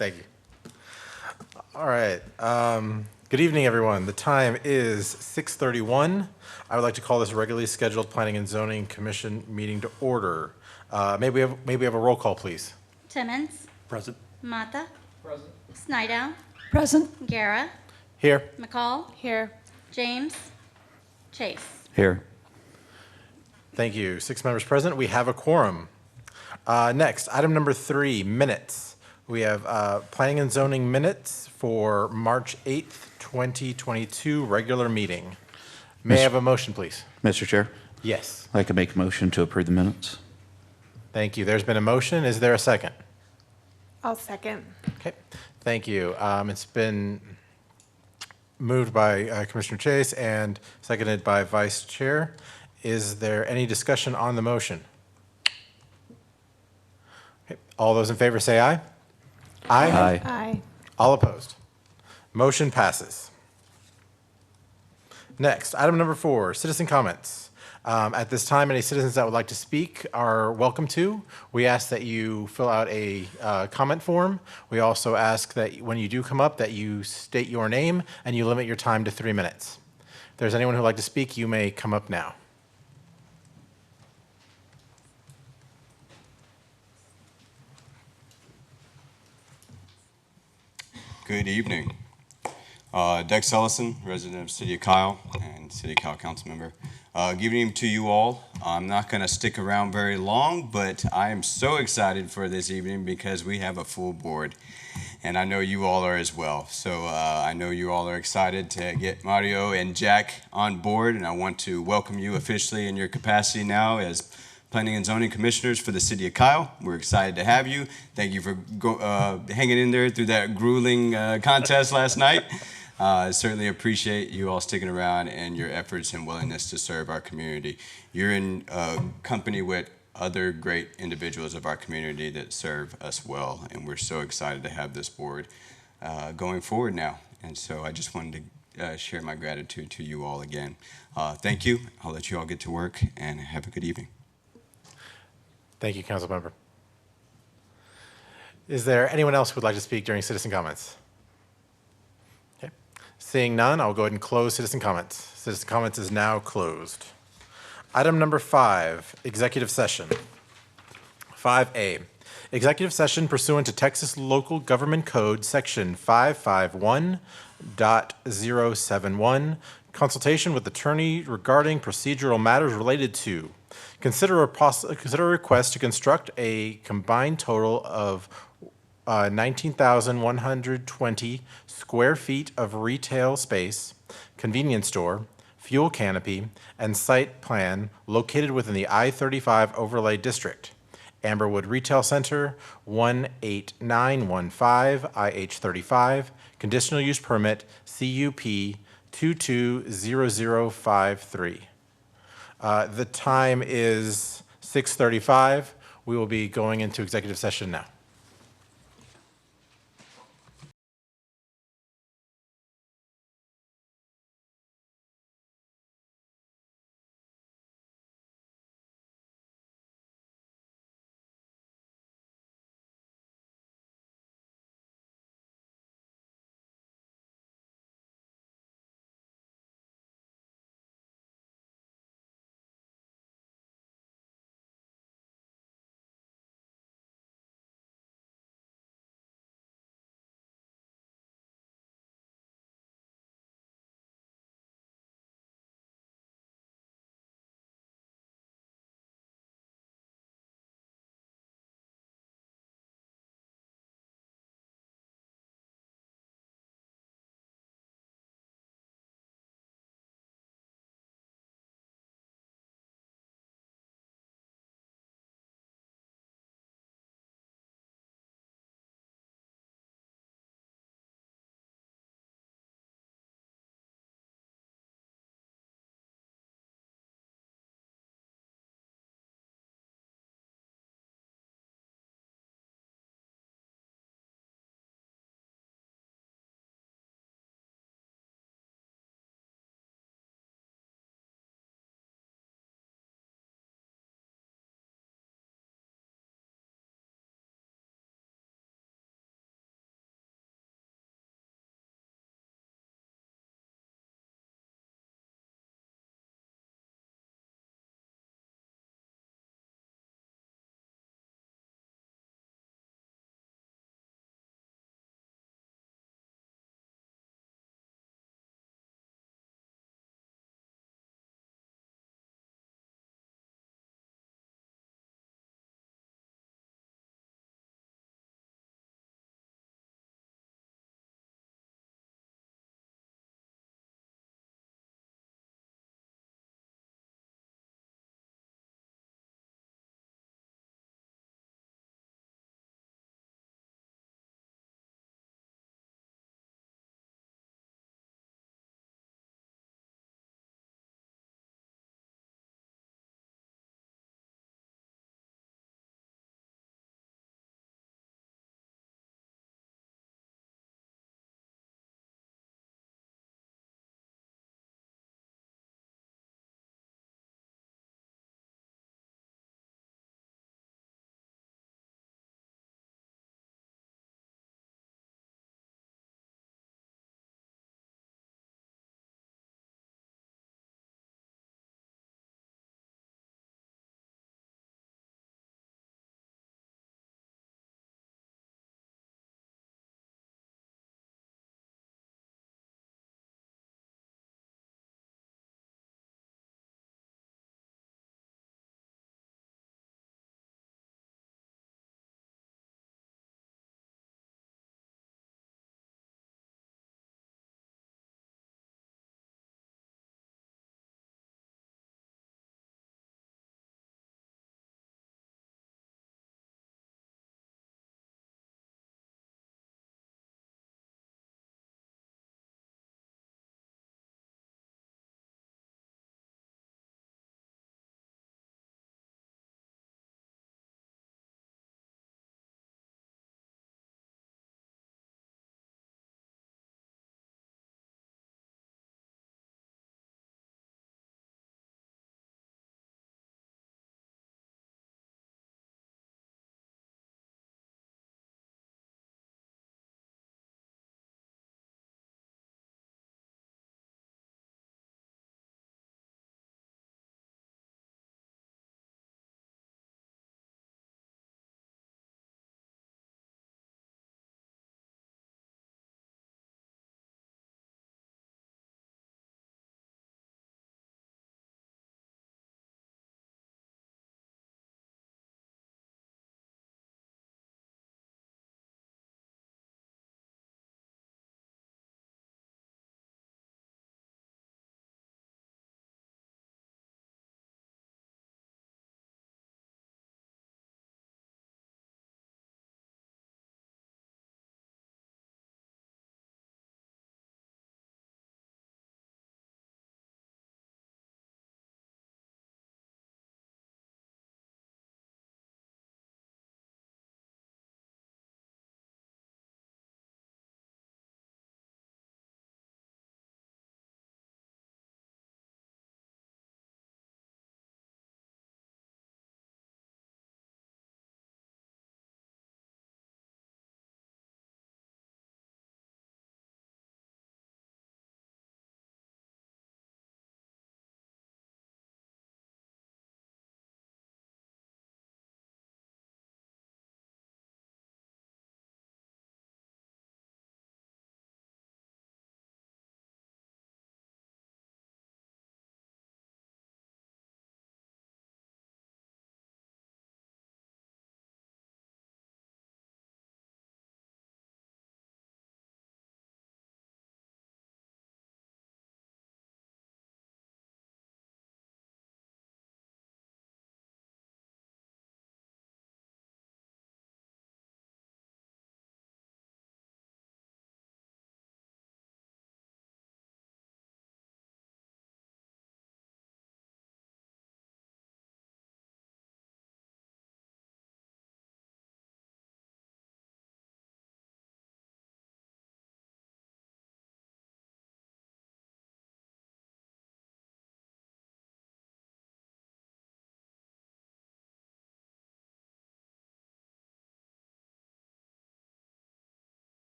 Thank you. All right. Good evening, everyone. The time is 6:31. I would like to call this regularly scheduled Planning and Zoning Commission meeting to order. May we have a roll call, please? Timmons. Present. Mata. Present. Snydown. Present. Guerra. Here. McCall. Here. James. Chase. Here. Thank you. 6 members present. We have a quorum. Next, item number 3, minutes. We have Planning and Zoning minutes for March 8th, 2022, regular meeting. May I have a motion, please? Mr. Chair, Yes. I'd like to make a motion to approve the minutes. Thank you. There's been a motion. Is there a second? I'll second. Okay. Thank you. It's been moved by Commissioner Chase and seconded by Vice Chair. Is there any discussion on the motion? Okay. All those in favor say aye. Aye. Aye. All opposed. Motion passes. Next, item number 4, citizen comments. At this time, any citizens that would like to speak are welcome to. We ask that you fill out a comment form. We also ask that when you do come up that you state your name and you limit your time to 3 minutes. If there's anyone who would like to speak, you may come up now. Good evening. Dex Ellison, resident of City of Kyle and City of Kyle council member. Good evening to you all. I'm not going to stick around very long, but I am so excited for this evening because we have a full board, and I know you all are as well. So I know you all are excited to get Mario and Jack on board, and I want to welcome you officially in your capacity now as Planning and Zoning Commissioners for the City of Kyle. We're excited to have you. Thank you for hanging in there through that grueling contest last night. Certainly appreciate you all sticking around and your efforts and willingness to serve our community. You're in company with other great individuals of our community that serve us well, and we're so excited to have this board going forward now. And so I just wanted to share my gratitude to you all again. Thank you. I'll let you all get to work, and have a good evening. Thank you, council member. Is there anyone else who would like to speak during citizen comments? Okay. Seeing none, I'll go ahead and close citizen comments. Citizen comments is now closed. Item number 5, executive session. 5A, executive session pursuant to Texas Local Government Code Section 551.071, consultation with attorney regarding procedural matters related to consider a request to construct a combined total of 19,120 square feet of retail space, convenience store, fuel canopy, and site plan located within the I-35 overlay district. Amberwood Retail Center, 18915 IH35, conditional use permit, CUP 220053. The time is 6:35. We will be going into executive session now.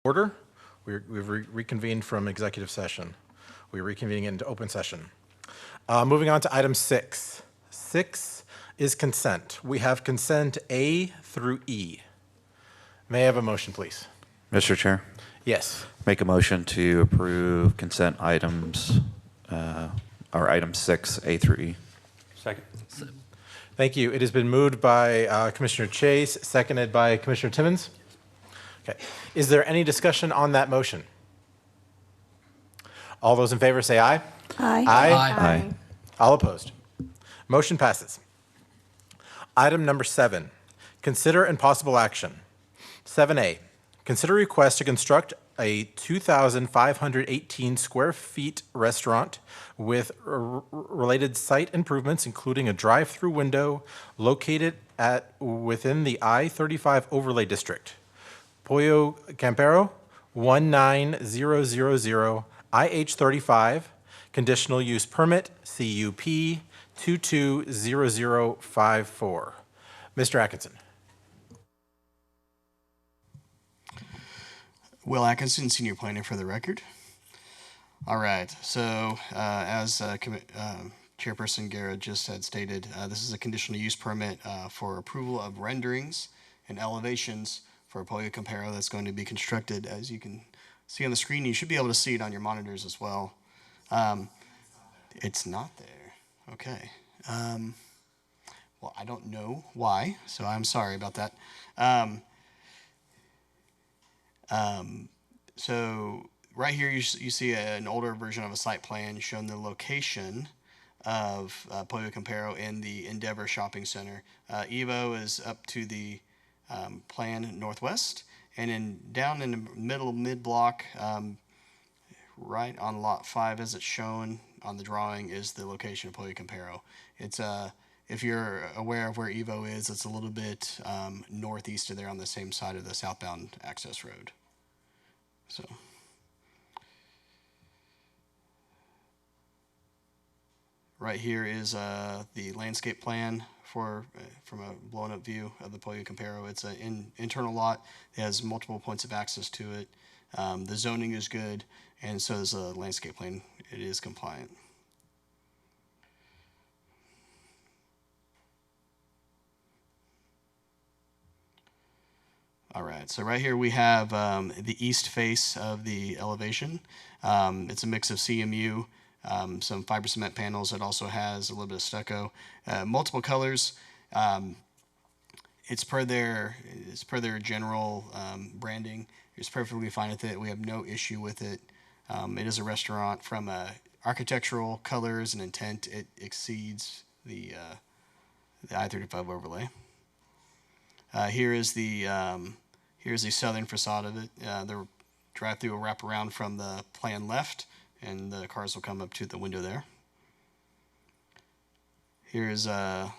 order. We've reconvened from executive session. We're reconvening into open session. Moving on to item 6. 6 is consent. We have consent A through E. May I have a motion, please? Mr. Chair, Yes. make a motion to approve consent items, or item 6A through E. Second. Thank you. It has been moved by Commissioner Chase, seconded by Commissioner Timmons. Okay. Is there any discussion on that motion? All those in favor say aye. Aye. Aye. All opposed. Motion passes. Item number 7, consider and possible action. 7A, consider request to construct a 2,518 square feet restaurant with related site improvements, including a drive-through window located within the I-35 overlay district. Pollo Campero, 19000 IH35, Conditional Use Permit, CUP 220054. Mr. Atkinson. Will Atkinson, Senior Planner for the record. All right, so as Chairperson Guerra just had stated, this is a conditional use permit for approval of renderings and elevations for Pollo Campero that's going to be constructed. As you can see on the screen, you should be able to see it on your monitors as well. It's not there. Okay. Well, I don't know why, so I'm sorry about that. So right here, you see an older version of a site plan showing the location of Pollo Campero in the Endeavor Shopping Center. Evo is up to the plan northwest, and down in the middle mid-block, right on lot 5 as it's shown on the drawing, is the location of Pollo Campero. It's if you're aware of where Evo is, it's a little bit northeast of there on the same side of the southbound access road. So. Right here is the landscape plan from a blown-up view of the Pollo Campero. It's an internal lot. It has multiple points of access to it. The zoning is good, and so is the landscape plan. It is compliant. All right, so right here we have the east face of the elevation. It's a mix of CMU, some fiber cement panels. It also has a little bit of stucco, multiple colors. It's per their general branding. It's perfectly fine with it. We have no issue with it. It is a restaurant. From architectural colors and intent, it exceeds the I-35 overlay. Here's the southern facade of it. The drive-through will wrap around from the plan left, and the cars will come up to the window there. Here's the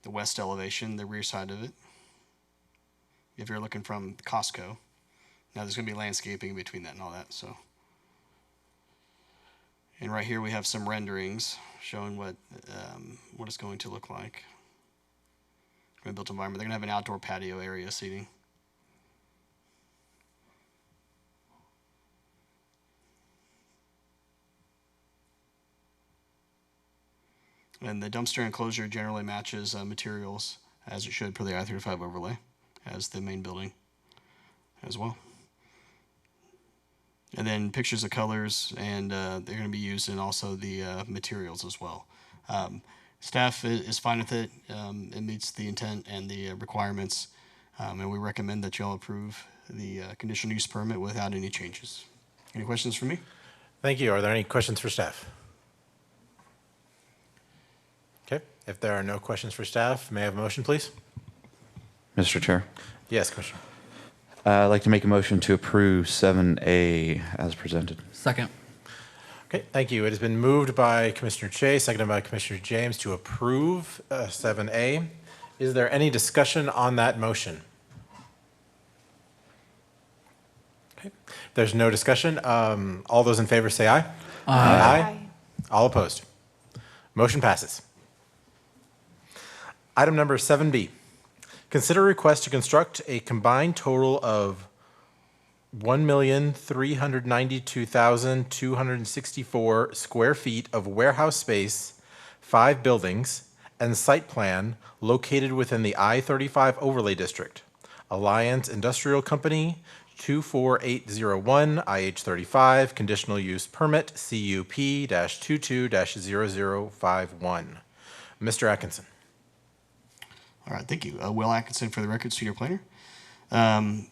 west elevation, the rear side of it. If you're looking from Costco, now there's going to be landscaping between that and all that. So, and right here we have some renderings showing what it's going to look like. Built environment. They're going to have an outdoor patio area seating. And the dumpster enclosure generally matches materials as it should per the I-35 overlay as the main building as well. And then pictures of colors, and they're going to be used in also the materials as well. Staff is fine with it. It meets the intent and the requirements, and we recommend that you all approve the conditional use permit without any changes. Any questions for me? Thank you. Are there any questions for staff? Okay. If there are no questions for staff, may I have a motion, please? Mr. Chair, Yes, Commissioner. I'd like to make a motion to approve 7A as presented. Second. Okay, thank you. It has been moved by Commissioner Chase, seconded by Commissioner James to approve 7A. Is there any discussion on that motion? Okay, if there's no discussion. All those in favor say aye. Aye. All opposed. Motion passes. Item number 7B. Consider request to construct a combined total of 1,392,264 square feet of warehouse space, 5 buildings, and site plan located within the I-35 overlay district. Alliance Industrial Company, 24801 IH35, Conditional Use Permit, CUP-22-0051. Mr. Atkinson. All right, thank you. Will Atkinson for the record, senior planner.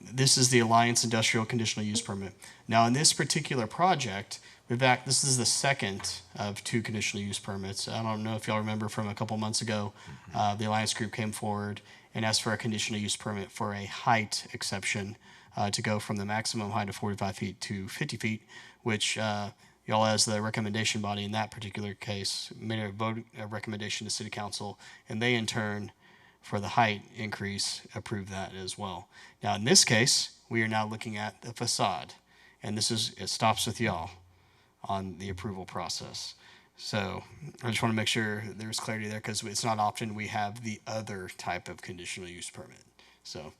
This is the Alliance Industrial Conditional Use Permit. Now, in this particular project, this is the second of 2 conditional use permits. I don't know if y'all remember from a couple months ago, the Alliance Group came forward and asked for a conditional use permit for a height exception to go from the maximum height of 45 feet to 50 feet, which y'all, as the recommendation body in that particular case, made a recommendation to City Council, and they in turn, for the height increase, approved that as well. Now, in this case, we are now looking at the facade, and it stops with y'all on the approval process. So I just want to make sure there's clarity there, because it's not often we have the other type of conditional use permit. So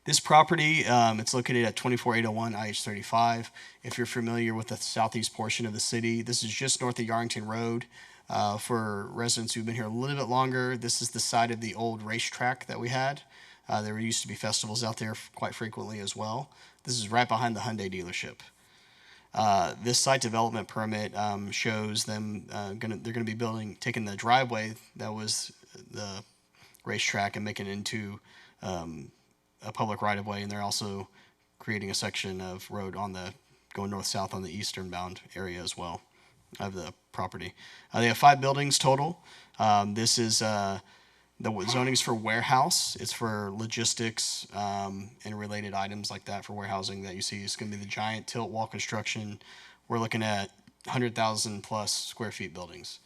this property, it's located at 24801 IH35. If you're familiar with the southeast portion of the city, this is just north of Yarrington Road. For residents who've been here a little bit longer, this is the site of the old racetrack that we had. There used to be festivals out there quite frequently as well. This is right behind the Hyundai dealership. This site development permit shows them they're going to be taking the driveway that was the racetrack and making it into a public right-of-way, and they're also creating a section of road going north-south on the eastern bound area as well of the property. They have 5 buildings total. This is the zoning is for warehouse. It's for logistics and related items like that for warehousing that you see. It's going to be the giant tilt wall construction. We're looking at 100,000 plus square feet buildings.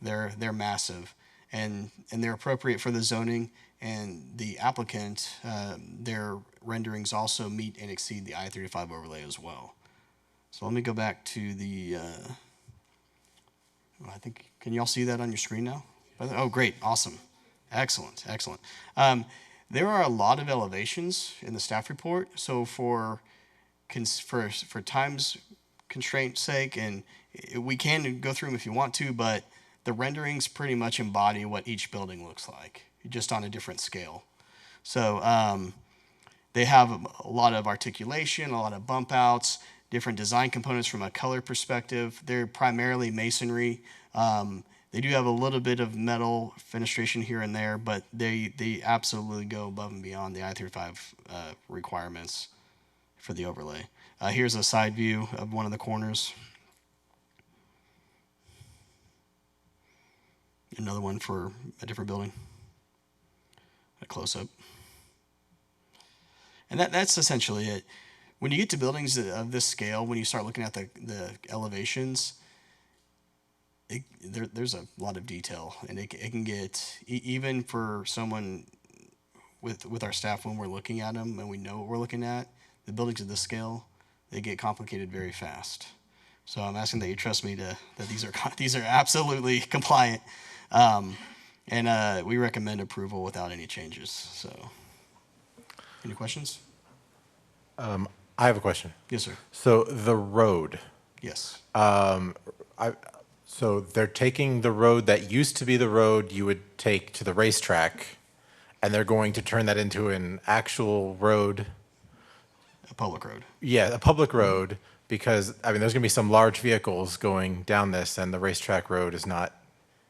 They're massive, and they're appropriate for the zoning. And the applicant, their renderings also meet and exceed the I-35 overlay as well. So let me go back to the. I think, can y'all see that on your screen now? Oh, great. Awesome. Excellent. Excellent. There are a lot of elevations in the staff report. So for time's constraint sake, and we can go through them if you want to, but the renderings pretty much embody what each building looks like, just on a different scale. So they have a lot of articulation, a lot of bump outs, different design components from a color perspective. They're primarily masonry. They do have a little bit of metal fenestration here and there, but they absolutely go above and beyond the I-35 requirements for the overlay. Here's a side view of one of the corners. Another one for a different building. A close-up. And that's essentially it. When you get to buildings of this scale, when you start looking at the elevations, there's a lot of detail, and it can get, even for someone with our staff, when we're looking at them and we know what we're looking at, the buildings of this scale, they get complicated very fast. So I'm asking that you trust me that these are absolutely compliant, and we recommend approval without any changes. So, any questions? I have a question. Yes, sir. So the road. Yes. So they're taking the road that used to be the road you would take to the racetrack, and they're going to turn that into an actual road. A public road. Yeah, a public road, because, I mean, there's going to be some large vehicles going down this, and the racetrack road is not,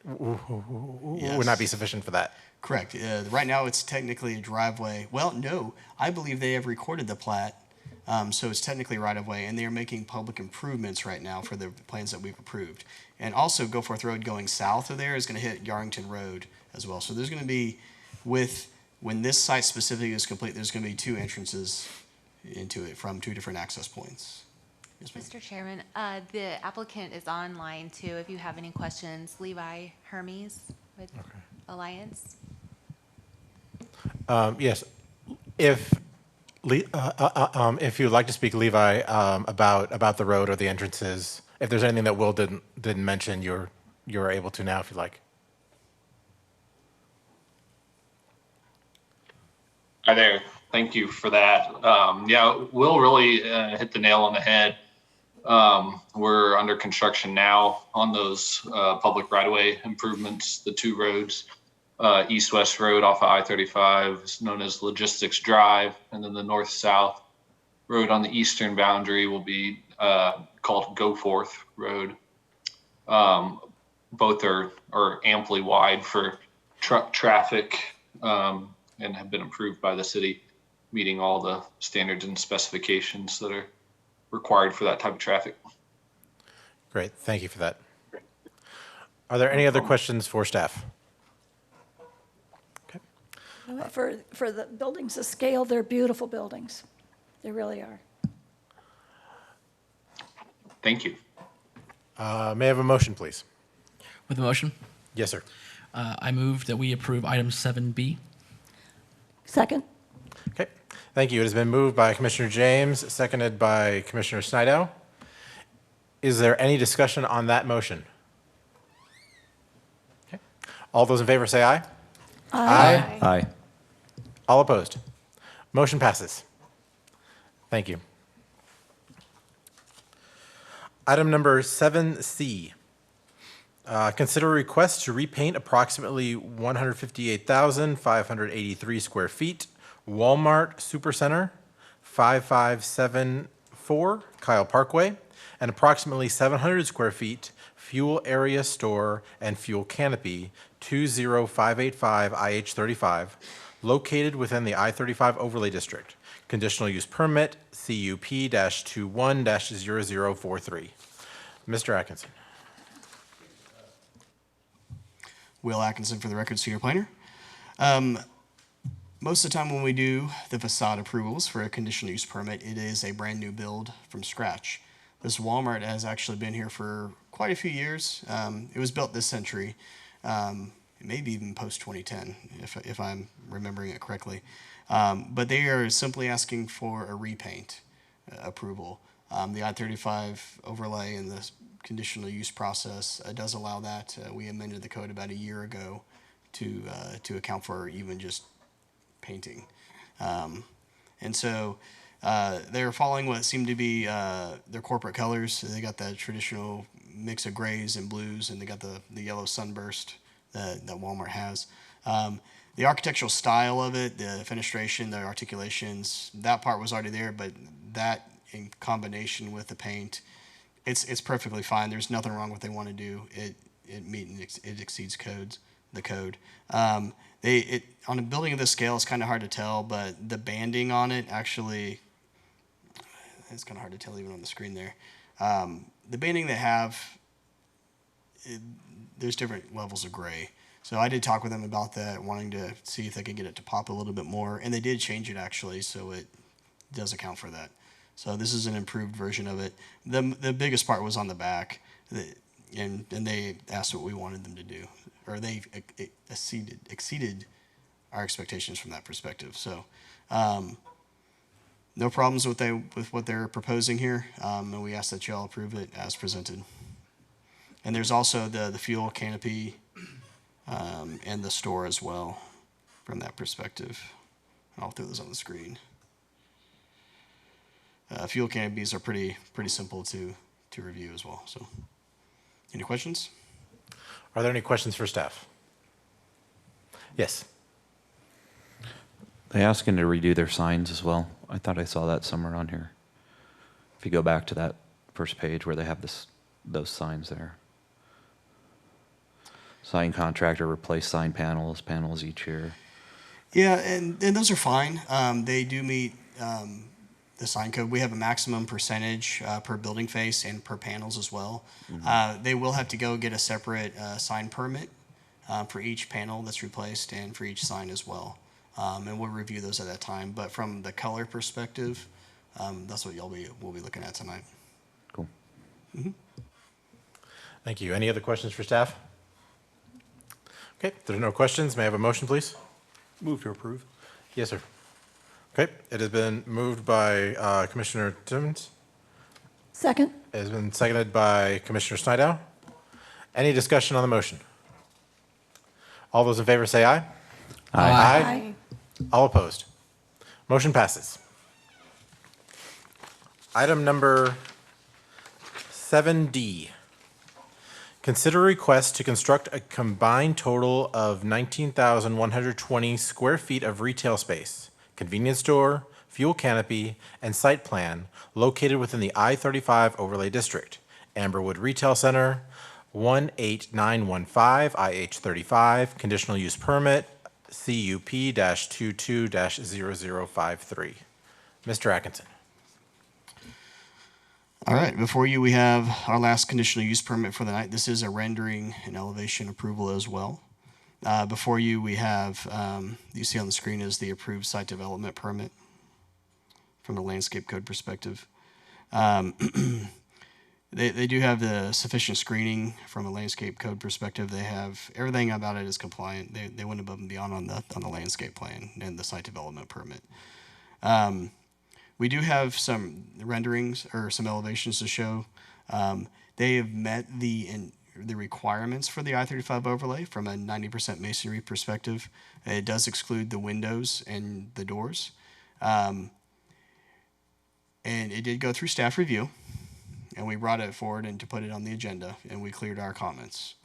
would not be sufficient for that. Correct. Right now, it's technically a driveway. Well, no, I believe they have recorded the plat, so it's technically right-of-way, and they are making public improvements right now for the plans that we've approved. And also, Goforth Road going south of there is going to hit Yarrington Road as well. So there's going to be, when this site specifically is complete, there's going to be 2 entrances into it from 2 different access points. Yes, ma'am. Mr. Chairman, the applicant is online too. If you have any questions, Levi Hermes with Alliance. Yes, if you'd like to speak, Levi, about the road or the entrances, if there's anything that Will didn't mention, you're able to now if you'd like. Hi there. Thank you for that. Yeah, Will really hit the nail on the head. We're under construction now on those public right-of-way improvements, the two roads. East-west road off of I-35 is known as Logistics Drive, and then the north-south road on the eastern boundary will be called Go Forth Road. Both are amply wide for truck traffic and have been approved by the city, meeting all the standards and specifications that are required for that type of traffic. Great, thank you for that. Are there any other questions for staff? Okay. For the buildings to scale, they're beautiful buildings. They really are. Thank you. May I have a motion, please? With a motion, Yes, sir. I move that we approve item 7B. Second? Okay, thank you. It has been moved by Commissioner James, seconded by Commissioner Snidow. Is there any discussion on that motion? Okay. All those in favor say aye. Aye. Aye. All opposed? Motion passes. Thank you. Item number 7C. Consider a request to repaint approximately 158,583 square feet, Wal-Mart Super Center, 5574 Kyle Parkway, and approximately 700 square feet, fuel area store and fuel canopy, 20585 IH35, located within the I-35 overlay district. Conditional use permit, CUP-21-0043. Mr. Atkinson. Will Atkinson for the record, senior planner. Most of the time when we do the facade approvals for a conditional use permit, it is a brand new build from scratch. This Walmart has actually been here for quite a few years. It was built this century, maybe even post 2010, if I'm remembering it correctly. But they are simply asking for a repaint approval. The I-35 overlay and the conditional use process does allow that. We amended the code about a year ago to account for even just painting. And so they're following what seemed to be their corporate colors. They got that traditional mix of grays and blues, and they got the yellow sunburst that Walmart has. The architectural style of it, the fenestration, the articulations, that part was already there, but that in combination with the paint, it's perfectly fine. There's nothing wrong with what they want to do. It exceeds the code. On a building of this scale, it's kind of hard to tell, but the banding on it actually, it's kind of hard to tell even on the screen there. The banding they have, there's different levels of gray. So I did talk with them about that, wanting to see if they could get it to pop a little bit more, and they did change it actually, so it does account for that. So this is an improved version of it. The biggest part was on the back, and they asked what we wanted them to do, or they exceeded our expectations from that perspective. So no problems with what they're proposing here, and we ask that you all approve it as presented. And there's also the fuel canopy and the store as well from that perspective. I'll throw those on the screen. Fuel canopies are pretty simple to review as well. So, any questions? Are there any questions for staff? Yes. They asking to redo their signs as well. I thought I saw that somewhere on here. If you go back to that first page where they have those signs there. Sign contractor replace sign panels each year. Yeah, and those are fine. They do meet the sign code. We have a maximum percentage per building face and per panels as well. Mm-hmm. They will have to go get a separate sign permit for each panel that's replaced and for each sign as well. And we'll review those at that time. But from the color perspective, that's what we'll be looking at tonight. Cool. Mm-hmm. Thank you. Any other questions for staff? Okay, if there are no questions, may I have a motion, please? Move to approve. Yes, sir. Okay, it has been moved by Commissioner Timmons. Second? It has been seconded by Commissioner Snidow. Any discussion on the motion? All those in favor say aye. Aye. All opposed? Motion passes. Item number 7D. Consider a request to construct a combined total of 19,120 square feet of retail space, convenience store, fuel canopy, and site plan located within the I-35 overlay district, Amberwood Retail Center, 18915 IH35, conditional use permit, CUP-22-0053. Mr. Atkinson. All right, before you we have our last conditional use permit for the night. This is a rendering and elevation approval as well. Before you we have, you see on the screen is the approved site development permit from a landscape code perspective. They do have the sufficient screening from a landscape code perspective. They have, everything about it is compliant. They went above and beyond on the landscape plan and the site development permit. We do have some renderings or some elevations to show. They have met the requirements for the I-35 overlay from a 90% masonry perspective. It does exclude the windows and the doors. And it did go through staff review, and we brought it forward and to put it on the agenda, and we cleared our comments.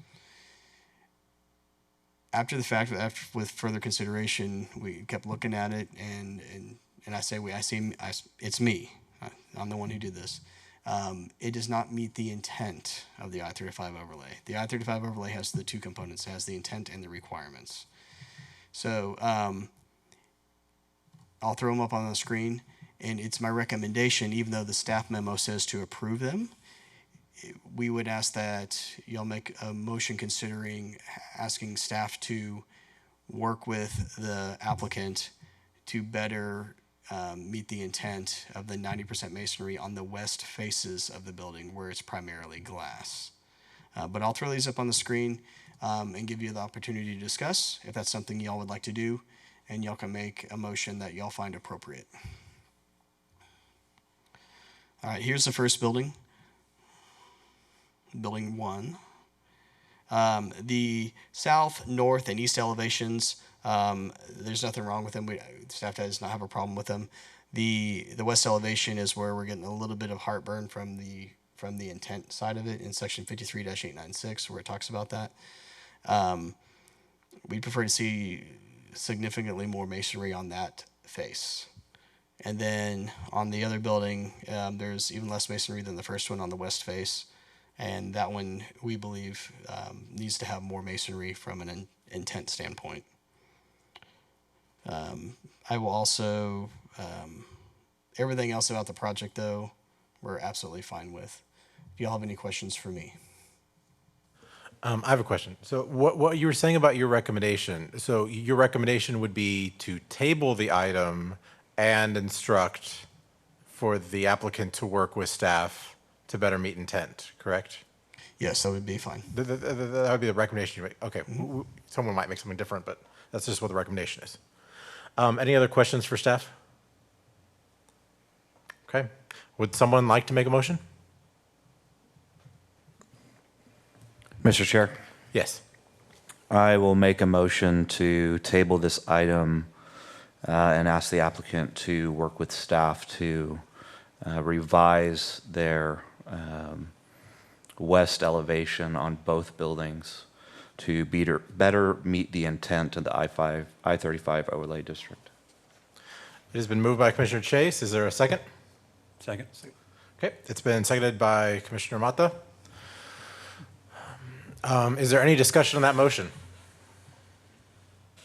After the fact, with further consideration, we kept looking at it, and I say it's me. I'm the one who did this. It does not meet the intent of the I-35 overlay. The I-35 overlay has the two components. It has the intent and the requirements. So I'll throw them up on the screen, and it's my recommendation, even though the staff memo says to approve them, we would ask that y'all make a motion considering asking staff to work with the applicant to better meet the intent of the 90% masonry on the west faces of the building where it's primarily glass. But I'll throw these up on the screen and give you the opportunity to discuss if that's something y'all would like to do, and y'all can make a motion that y'all find appropriate. All right, here's the first building, building 1. The south, north, and east elevations, there's nothing wrong with them. Staff does not have a problem with them. The west elevation is where we're getting a little bit of heartburn from the intent side of it in section 53-896, where it talks about that. We prefer to see significantly more masonry on that face. And then on the other building, there's even less masonry than the first one on the west face. And that one, we believe, needs to have more masonry from an intent standpoint. I will also, everything else about the project, though, we're absolutely fine with. Do y'all have any questions for me? I have a question. So what you were saying about your recommendation, so your recommendation would be to table the item and instruct for the applicant to work with staff to better meet intent, correct? Yes, that would be fine. That would be the recommendation you make. Okay, someone might make something different, but that's just what the recommendation is. Any other questions for staff? Okay. Would someone like to make a motion? Mr. Chair, Yes. I will make a motion to table this item and ask the applicant to work with staff to revise their west elevation on both buildings to better meet the intent of the I-35 overlay district. It has been moved by Commissioner Chase. Is there a second? Second. Okay, it's been seconded by Commissioner Mata. Is there any discussion on that motion?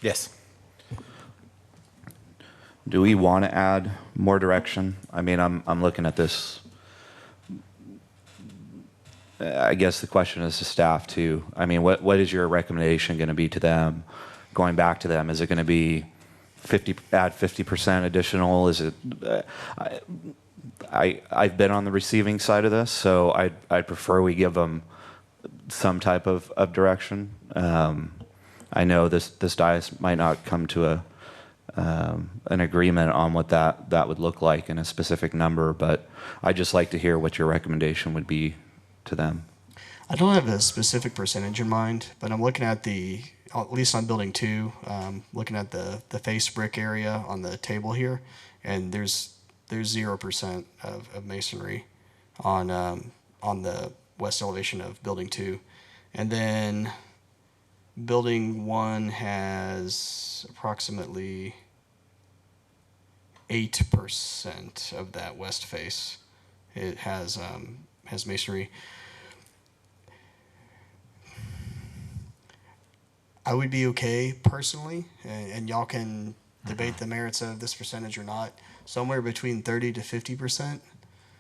Yes. Do we want to add more direction? I mean, I'm looking at this. I guess the question is to staff too. I mean, what is your recommendation going to be to them? Going back to them, is it going to be add 50% additional? Is it? I've been on the receiving side of this, so I'd prefer we give them some type of direction. I know this dais might not come to an agreement on what that would look like in a specific number, but I'd just like to hear what your recommendation would be to them. I don't have a specific percentage in mind, but I'm looking at the at least on building 2, looking at the face brick area on the table here, and there's 0% of masonry on the west elevation of building 2. And then building 1 has approximately 8% of that west face. It has masonry. I would be okay personally, and y'all can debate the merits of this percentage or not, somewhere between 30 to 50%,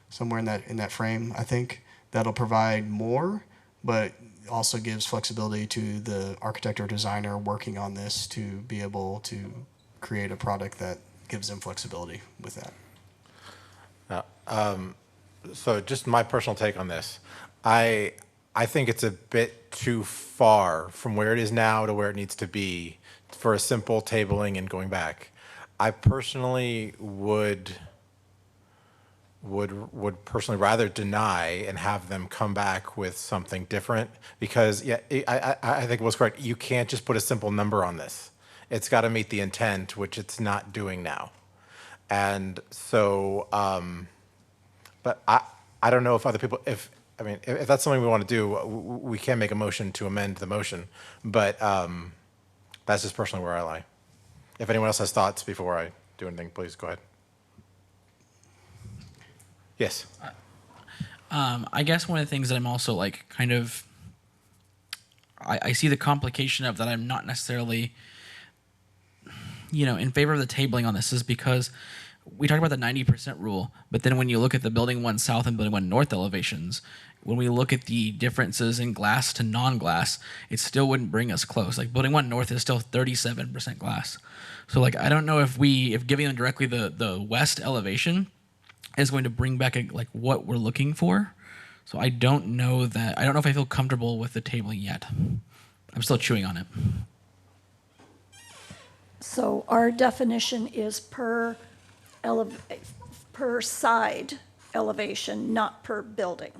somewhere in that frame. I think that'll provide more, but also gives flexibility to the architect or designer working on this to be able to create a product that gives them flexibility with that. So just my personal take on this, I think it's a bit too far from where it is now to where it needs to be for a simple tabling and going back. I personally would personally rather deny and have them come back with something different, because I think it was correct. You can't just put a simple number on this. It's got to meet the intent, which it's not doing now. And so, but I don't know if other people, if that's something we want to do, we can make a motion to amend the motion, but that's just personally where I lie. If anyone else has thoughts before I do anything, please go ahead. Yes. I guess one of the things that I'm also like kind of, I see the complication of that I'm not necessarily, in favor of the tabling on this is because we talk about the 90% rule, but then when you look at the building 1 south and building 1 north elevations, when we look at the differences in glass to non-glass, it still wouldn't bring us close. Like building 1 north is still 37% glass. So like, I don't know if giving them directly the west elevation is going to bring back what we're looking for. So I don't know if I feel comfortable with the tabling yet. I'm still chewing on it. So our definition is per side elevation, not per building.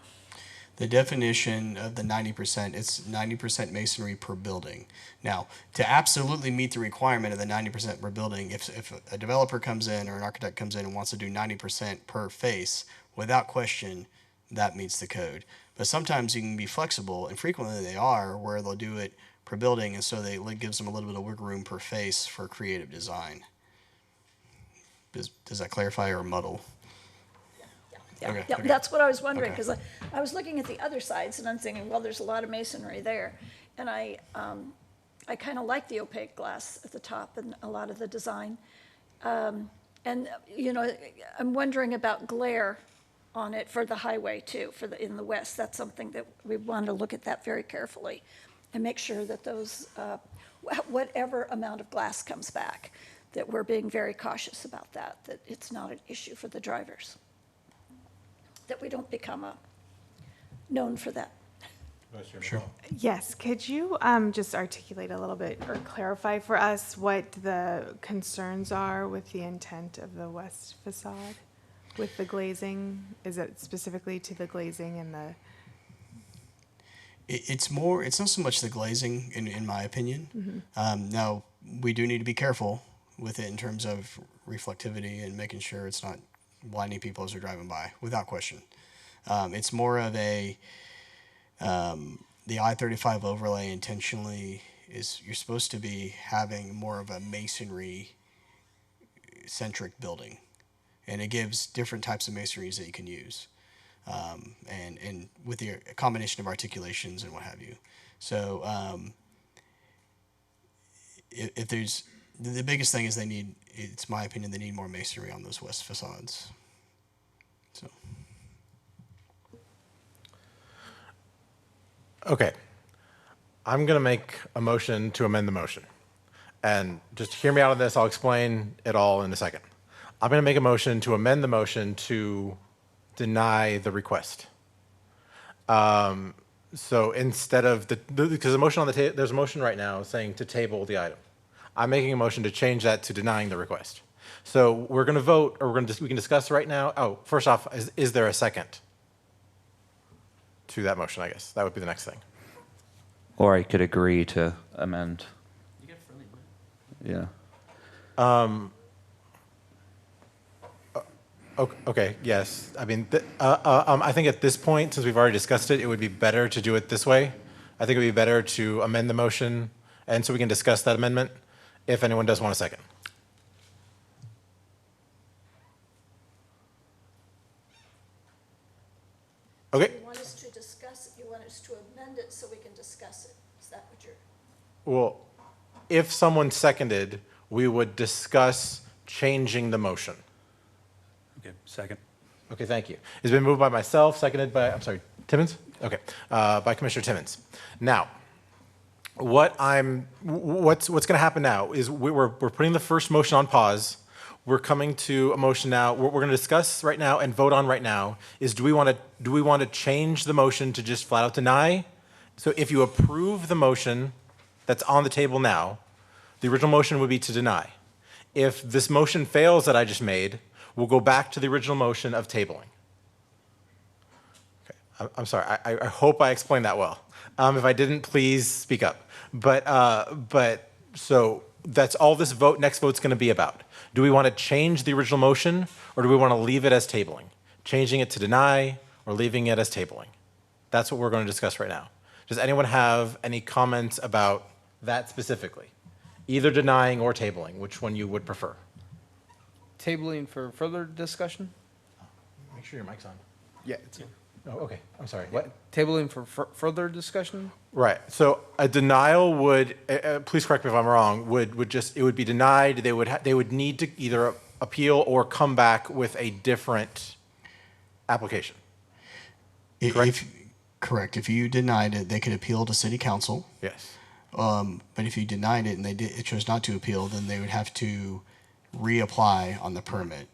The definition of the 90%, it's 90% masonry per building. Now, to absolutely meet the requirement of the 90% per building, if a developer comes in or an architect comes in and wants to do 90% per face, without question, that meets the code. But sometimes you can be flexible, and frequently they are, where they'll do it per building, and so it gives them a little bit of wiggle room per face for creative design. Does that clarify or muddle? Yeah, Okay, yeah, okay. that's what I was wondering, Okay. because I was looking at the other sides, and I'm thinking, well, there's a lot of masonry there. And I kind of like the opaque glass at the top and a lot of the design. And, I'm wondering about glare on it for the highway too, in the west. That's something that we want to look at that very carefully and make sure that those, whatever amount of glass comes back, that we're being very cautious about that it's not an issue for the drivers, that we don't become known for that. Sure. Yes, could you just articulate a little bit or clarify for us what the concerns are with the intent of the west facade with the glazing? Is it specifically to the glazing and the... It's not so much the glazing, in my opinion. Mm-hmm. Now, we do need to be careful with it in terms of reflectivity and making sure it's not blinding people as they're driving by, without question. It's more of the I-35 overlay intentionally is you're supposed to be having more of a masonry-centric building, and it gives different types of masonries that you can use, and with the combination of articulations and what have you. So if there's the biggest thing is it's my opinion, they need more masonry on those west facades. So. Okay. I'm going to make a motion to amend the motion. And just hear me out on this. I'll explain it all in a second. I'm going to make a motion to amend the motion to deny the request. So instead of because the motion on the table, there's a motion right now saying to table the item. I'm making a motion to change that to denying the request. So we're going to vote, or we can discuss right now. Oh, first off, is there a second to that motion? I guess that would be the next thing. Or I could agree to amend Yeah. Okay, yes. I mean, I think at this point, since we've already discussed it, it would be better to do it this way. I think it would be better to amend the motion, and so we can discuss that amendment, if anyone does want a second. Okay, You want us to discuss it, you want us to amend it so we can discuss it? Is that what you're? well, if someone seconded, we would discuss changing the motion. Okay, second. Okay, thank you. It's been moved by myself, seconded by, I'm sorry, Timmons? Okay, by Commissioner Timmons. Now, what's going to happen now is we're putting the first motion on pause. We're coming to a motion now. What we're going to discuss right now and vote on right now is do we want to change the motion to just flat out deny? So if you approve the motion that's on the table now, the original motion would be to deny. If this motion fails that I just made, we'll go back to the original motion of tabling. Okay, I'm sorry. I hope I explained that well. If I didn't, please speak up. But so that's all this next vote's going to be about. Do we want to change the original motion, or do we want to leave it as tabling? Changing it to deny or leaving it as tabling? That's what we're going to discuss right now. Does anyone have any comments about that specifically? Either denying or tabling, which one you would prefer? Tabling for further discussion? Make sure your mic's on. Yeah. It's Oh, okay. I'm sorry. What? tabling for further discussion? Right. So a denial would, please correct me if I'm wrong, would just, it would be denied. They would need to either appeal or come back with a different application. Correct? Correct. If you denied it, they could appeal to city council. Yes. But if you denied it and it chose not to appeal, then they would have to reapply on the permit.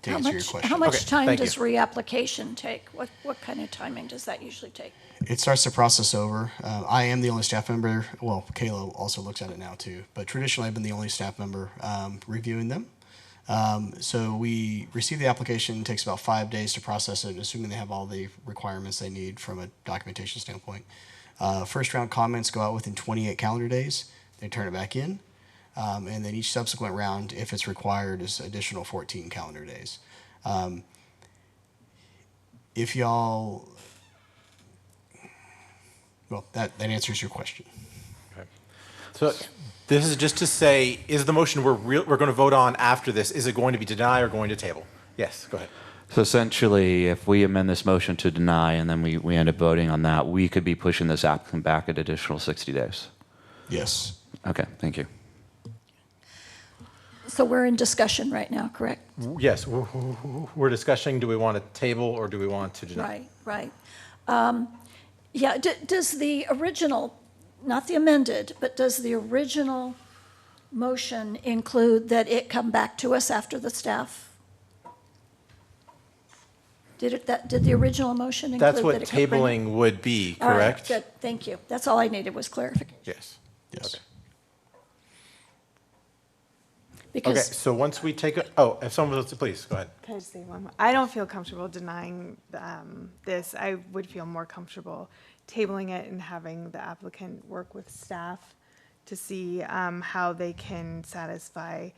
To answer your question. How much Okay, time thank does you. reapplication take? What kind of timing does that usually take? It starts the process over. I am the only staff member. Well, Kayla also looks at it now too. But traditionally, I've been the only staff member reviewing them. So we receive the application. It takes about 5 days to process it, assuming they have all the requirements they need from a documentation standpoint. First round comments go out within 28 calendar days. They turn it back in. And then each subsequent round, if it's required, is additional 14 calendar days. If y'all, well, that answers your question. Okay. So this is just to say, is the motion we're going to vote on after this, is it going to be deny or going to table? Yes, go ahead. So essentially, if we amend this motion to deny and then we end up voting on that, we could be pushing this applicant back an additional 60 days. Yes. Okay, thank you. So we're in discussion right now, correct? Yes, we're discussing, do we want to table or do we want to deny? Right. Yeah, does the original, not the amended, but does the original motion include that it come back to us after the staff? Did the original motion include that? That's what it could bring it? tabling would be, All right, correct? good, thank you. That's all I needed was clarification. Yes. Yes. Okay. Okay, Because so once we take, if someone wants to, please, go ahead. Can I just say one more? I don't feel comfortable denying this. I would feel more comfortable tabling it and having the applicant work with staff to see how they can satisfy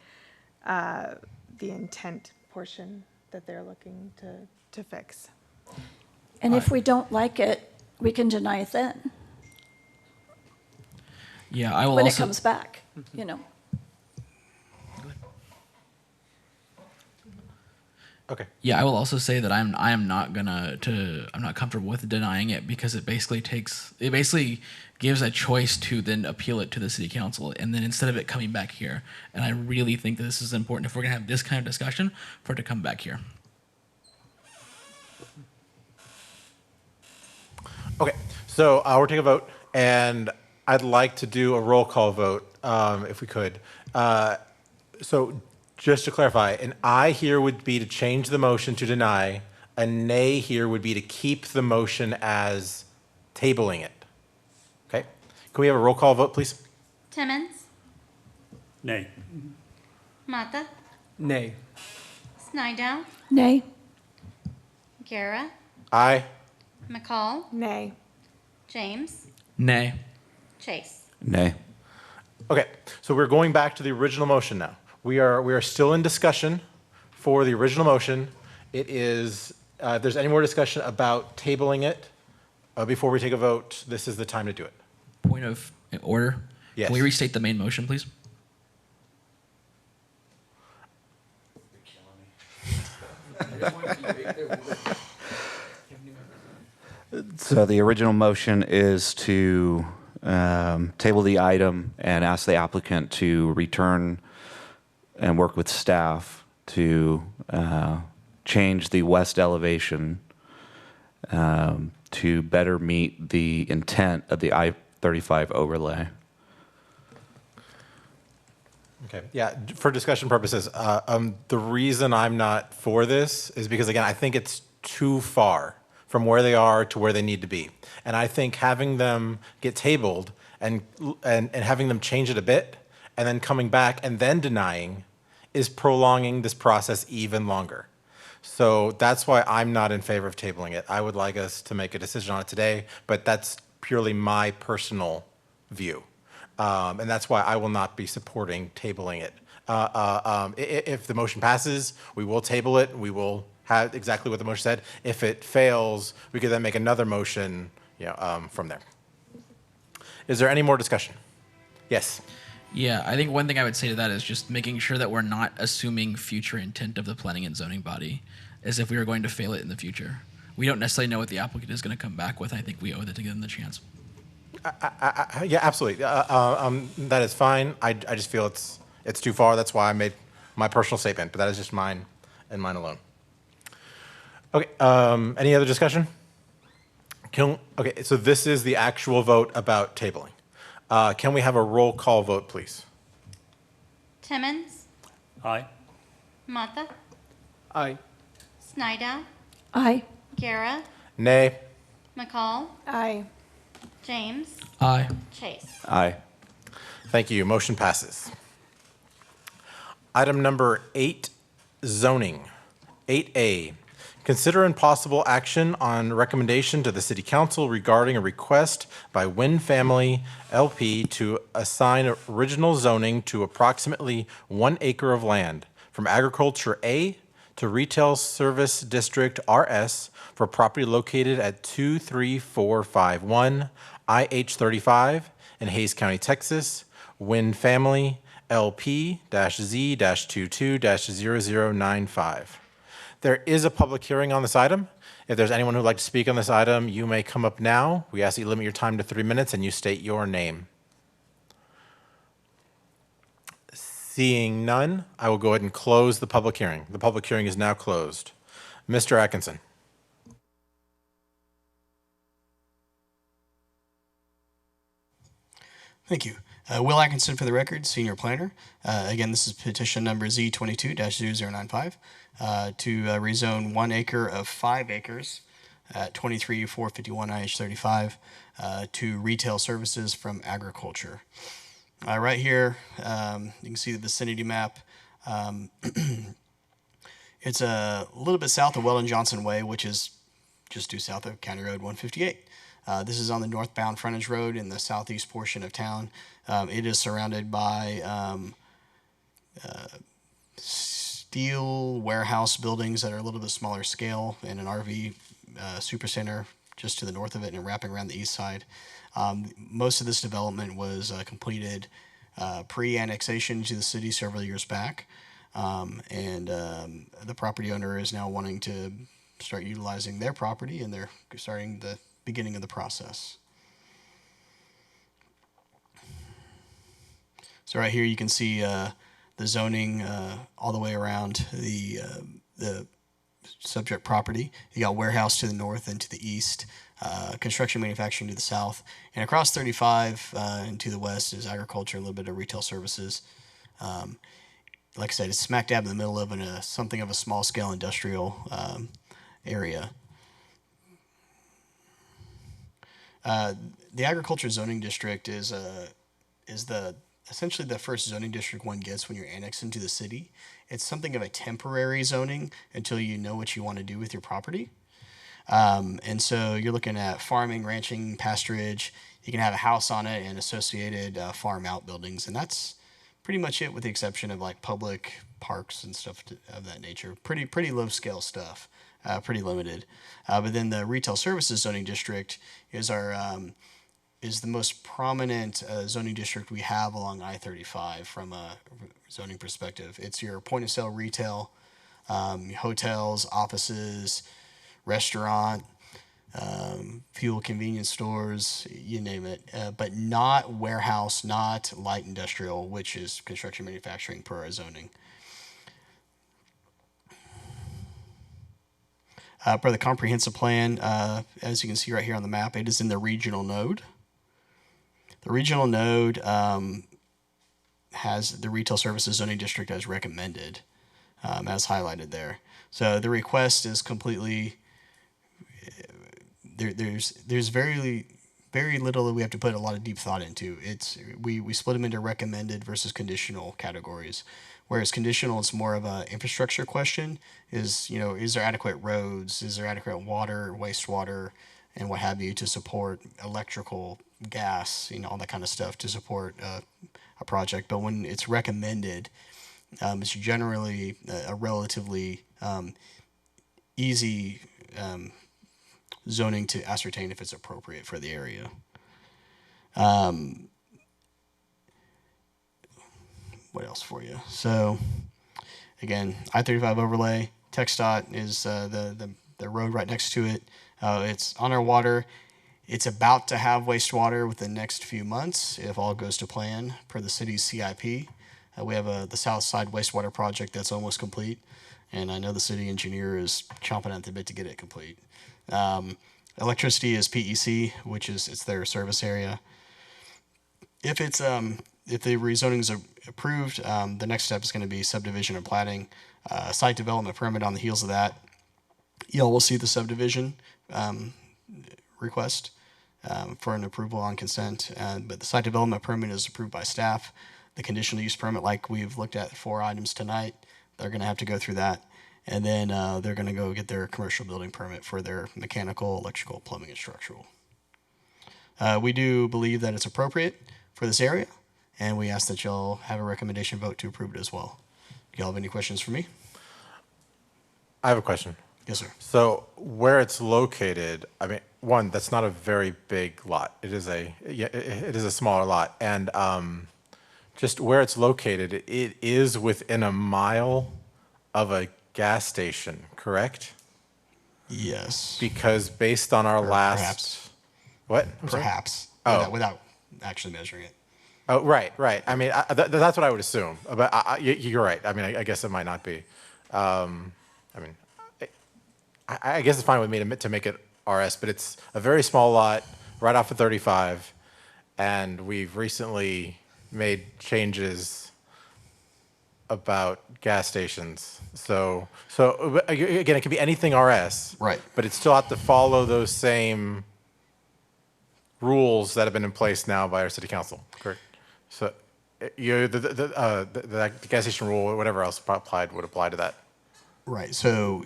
the intent portion that they're looking to fix. And if we don't like it, we can deny it then, Yeah, I will when it also. comes back, you know. Okay. Yeah, I will also say that I'm not comfortable with denying it because it basically gives a choice to then appeal it to the city council, and then instead of it coming back here. And I really think that this is important if we're gonna have this kind of discussion for it to come back here. Okay, so we're taking a vote, and I'd like to do a roll call vote, if we could. So just to clarify, an aye here would be to change the motion to deny. A nay here would be to keep the motion as tabling it. Okay? Can we have a roll call vote, please? Timmons, Nay. Mata, Nay. Snydown, Nay? Guerra, Aye. McCall, Nay. James, Nay. Chase. Nay. Okay, so we're going back to the original motion now. We are still in discussion for the original motion. It is, if there's any more discussion about tabling it before we take a vote, this is the time to do it. Point of order. Yes. Can we restate the main motion, please? So the original motion is to table the item and ask the applicant to return and work with staff to change the west elevation to better meet the intent of the I-35 overlay. Okay, yeah, for discussion purposes, the reason I'm not for this is because, again, I think it's too far from where they are to where they need to be. And I think having them get tabled and having them change it a bit and then coming back and then denying is prolonging this process even longer. So that's why I'm not in favor of tabling it. I would like us to make a decision on it today, but that's purely my personal view. And that's why I will not be supporting tabling it. If the motion passes, we will table it. We will have exactly what the motion said. If it fails, we could then make another motion, from there. Is there any more discussion? Yes. Yeah, I think one thing I would say to that is just making sure that we're not assuming future intent of the planning and zoning body as if we are going to fail it in the future. We don't necessarily know what the applicant is going to come back with. I think we owe it to give them the chance. Yeah, absolutely. That is fine. I just feel it's too far. That's why I made my personal statement, but that is just mine and mine alone. Okay, any other discussion? Okay, so this is the actual vote about tabling. Can we have a roll call vote, please? Timmons, Aye. Mata, Aye. Snyder, Aye. Guerra, Nay. McCall, Aye. James, Aye. Chase. Aye. Thank you. Motion passes. Item number 8, zoning. 8A, consider and possible action on recommendation to the City Council regarding a request by Winn Family LP to assign original zoning to approximately 1 acre of land from Agriculture A to Retail Service District RS for property located at 23451 IH35 in Hayes County, Texas. Winn Family LP-Z-22-0095. There is a public hearing on this item. If there's anyone who'd like to speak on this item, you may come up now. We ask that you limit your time to 3 minutes and you state your name. Seeing none, I will go ahead and close the public hearing. The public hearing is now closed. Mr. Atkinson. Thank you. Will Atkinson for the record, Senior Planner. Again, this is petition number Z22-0095 to rezone 1 acre of 5 acres at 23451 IH35 to retail services from agriculture. Right here, you can see the vicinity map. It's a little bit south of Weldon Johnson Way, which is just due south of County Road 158. This is on the northbound frontage road in the southeast portion of town. It is surrounded by steel warehouse buildings that are a little bit smaller scale and an RV super center just to the north of it and wrapping around the east side. Most of this development was completed pre-annexation to the city several years back. The property owner is now wanting to start utilizing their property, and they're starting the beginning of the process. So right here you can see the zoning all the way around the subject property. You got warehouse to the north and to the east, construction manufacturing to the south, and across 35 and to the west is agriculture, a little bit of retail services. Like I said, it's smack dab in the middle of something of a small scale industrial area. The agriculture zoning district is essentially the first zoning district one gets when you're annexed into the city. It's something of a temporary zoning until you know what you want to do with your property. And so you're looking at farming, ranching, pasturage. You can have a house on it and associated farm outbuildings, and that's pretty much it, with the exception of like public parks and stuff of that nature. Pretty low scale stuff, pretty limited. But then the retail services zoning district is is the most prominent zoning district we have along I-35 from a zoning perspective. It's your point of sale retail, hotels, offices, restaurant, fuel convenience stores, you name it, but not warehouse, not light industrial, which is construction manufacturing per our zoning. Per the comprehensive plan, as you can see right here on the map, it is in the regional node. The regional node has the retail services zoning district as recommended, as highlighted there. So the request is completely, there's very little that we have to put a lot of deep thought into. We split them into recommended versus conditional categories. Whereas conditional, it's more of an infrastructure question. Is there adequate roads? Is there adequate water, wastewater, and what have you to support electrical, gas, all that kind of stuff to support a project. But when it's recommended, it's generally a relatively easy zoning to ascertain if it's appropriate for the area. What else for you? So again, I-35 overlay, TxDOT is the road right next to it. It's on our water. It's about to have wastewater within the next few months if all goes to plan per the city's CIP. We have the South Side wastewater project that's almost complete, and I know the city engineer is chomping at the bit to get it complete. Electricity is PEC, which is it's their service area. If the rezoning is approved, the next step is going to be subdivision and platting, site development permit on the heels of that. Y'all will see the subdivision request for an approval on consent, but the site development permit is approved by staff. The conditional use permit, like we've looked at 4 items tonight, they're going to have to go through that. And then they're going to go get their commercial building permit for their mechanical, electrical, plumbing, and structural. We do believe that it's appropriate for this area, and we ask that y'all have a recommendation vote to approve it as well. Do y'all have any questions for me? I have a question. Yes, sir. So where it's located, I mean, one, that's not a very big lot. It is a smaller lot. And just where it's located, it is within a mile of a gas station, correct? Yes. Because based on our last... Perhaps. What? I'm sorry? Perhaps. Oh. Without actually measuring it. Oh, right. I mean, that's what I would assume. But you're right. I mean, I guess it might not be. I guess it's fine with me to make it RS, but it's a very small lot right off of 35, and we've recently made changes about gas stations. So again, it can be anything RS, right? But it still have to follow those same rules that have been in place now by our city council, correct? So the gas station rule or whatever else applied would apply to that. Right. So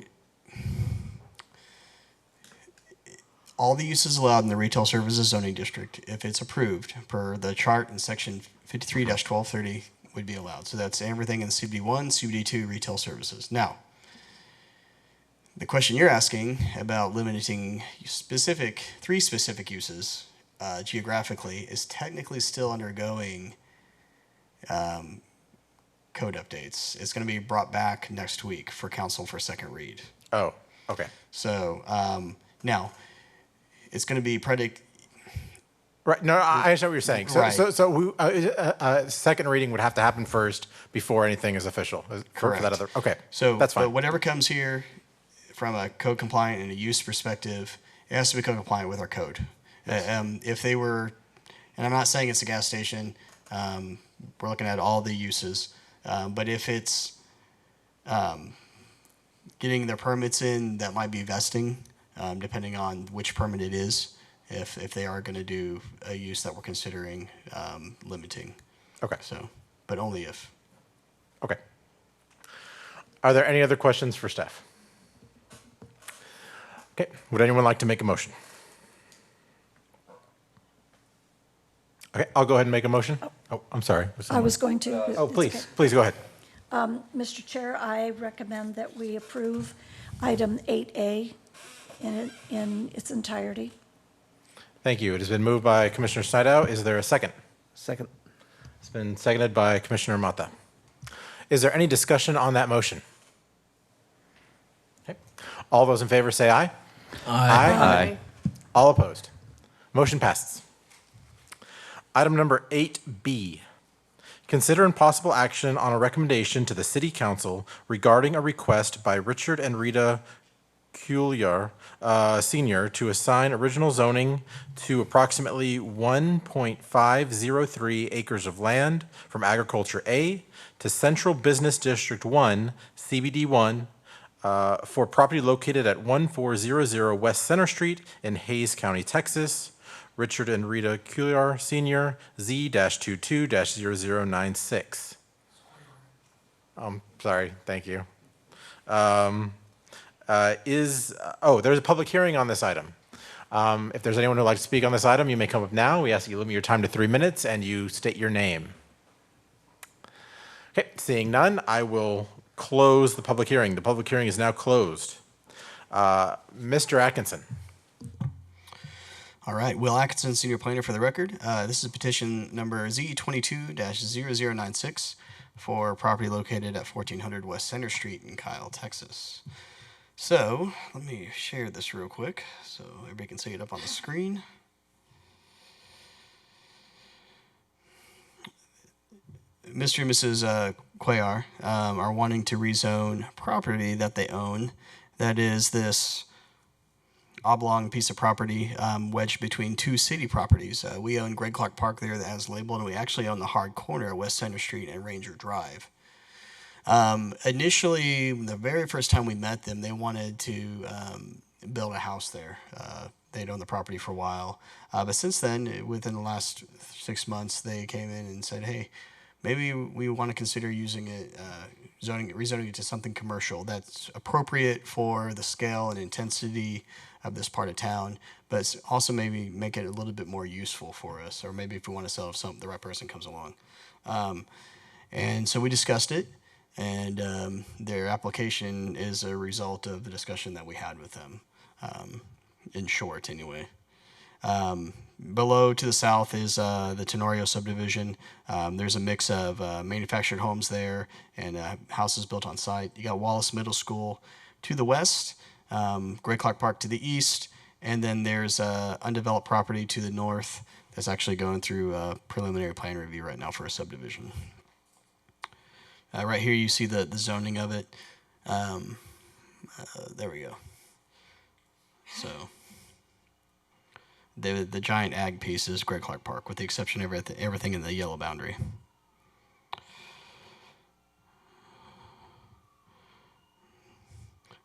all the uses allowed in the retail services zoning district, if it's approved per the chart in section 53-1230, would be allowed. So that's everything in CBD-1, CBD-2 retail services. Now, the question you're asking about limiting three specific uses geographically is technically still undergoing code updates. It's going to be brought back next week for council for second read. Oh, okay. So now it's going to be Right. No, I understand what you're saying. So, Right. so second reading would have to happen first before anything is official. For that other. Okay. So that's fine. But whatever comes here from a code compliant and a use perspective, it has to be code compliant with our code. If they were, and I'm not saying it's a gas station, we're looking at all the uses, but if it's getting their permits in, that might be vesting, depending on which permit it is, if they are going to do a use that we're considering limiting. Okay. So, but only if. Okay. Are there any other questions for staff? Okay, would anyone like to make a motion? Okay, I'll go ahead and make a motion. Oh, I'm sorry. I was going to. Oh, It's please, okay. please go ahead. Mr. Chair, I recommend that we approve item 8A in its entirety. Thank you. It has been moved by Commissioner Snyder. Is there a second? Second. It's been seconded by Commissioner Mata. Is there any discussion on that motion? Okay. All those in favor say aye. Aye. All opposed. Motion passes. Item number 8B. Consider and possible action on a recommendation to the City Council regarding a request by Richard and Rita Cuellar Sr. to assign original zoning to approximately 1.503 acres of land from Agriculture A to Central Business District-1 CBD-1 for property located at 1400 West Center Street in Hayes County, Texas. Richard and Rita Cuellar Sr., Z-22-0096. Sorry, thank you. There's a public hearing on this item. If there's anyone who'd like to speak on this item, you may come up now. We ask that you limit your time to 3 minutes and you state your name. Okay, seeing none, I will close the public hearing. The public hearing is now closed. Mr. Atkinson. All right, Will Atkinson, Senior Planner for the record. This is petition number Z22-0096 for property located at 1400 West Center Street in Kyle, Texas. So let me share this real quick so everybody can see it up on the screen. Mr. and Mrs. Cuellar are wanting to rezone property that they own. That is this oblong piece of property wedged between two city properties. We own Greg Clark Park there that has labeled, and we actually own the hard corner at West Center Street and Ranger Drive. Initially, the very first time we met them, they wanted to build a house there. They'd owned the property for a while. But since then, within the last 6 months, they came in and said, hey, maybe we want to consider using it, rezoning it to something commercial that's appropriate for the scale and intensity of this part of town, but also maybe make it a little bit more useful for us, or maybe if we want to sell if the right person comes along. And so we discussed it, and their application is a result of the discussion that we had with them, in short anyway. Below to the south is the Tenorio subdivision. There's a mix of manufactured homes there and houses built on site. You got Wallace Middle School to the west, Greg Clark Park to the east, and then there's undeveloped property to the north that's actually going through a preliminary plan review right now for a subdivision. Right here you see the zoning of it. There we go. So the giant ag piece is Greg Clark Park, with the exception of everything in the yellow boundary.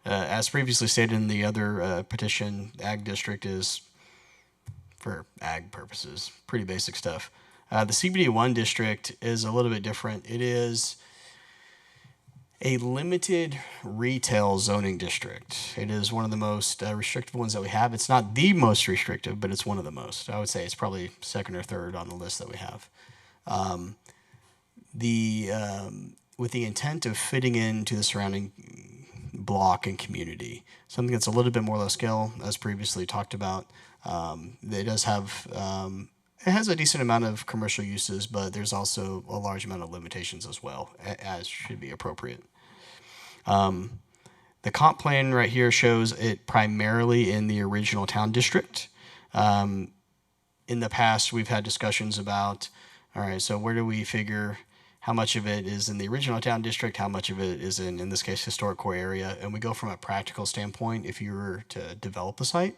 As previously stated in the other petition, ag district is, for ag purposes, pretty basic stuff. The CBD-1 district is a little bit different. It is a limited retail zoning district. It is one of the most restrictive ones that we have. It's not the most restrictive, but it's one of the most. I would say it's probably second or third on the list that we have. With the intent of fitting into the surrounding block and community, something that's a little bit more low scale, as previously talked about. It does have, it has a decent amount of commercial uses, but there's also a large amount of limitations as well, as should be appropriate. The comp plan right here shows it primarily in the original town district. In the past, we've had discussions about, all right, so where do we figure how much of it is in the original town district, how much of it is in this case, historic core area, and we go from a practical standpoint if you were to develop the site.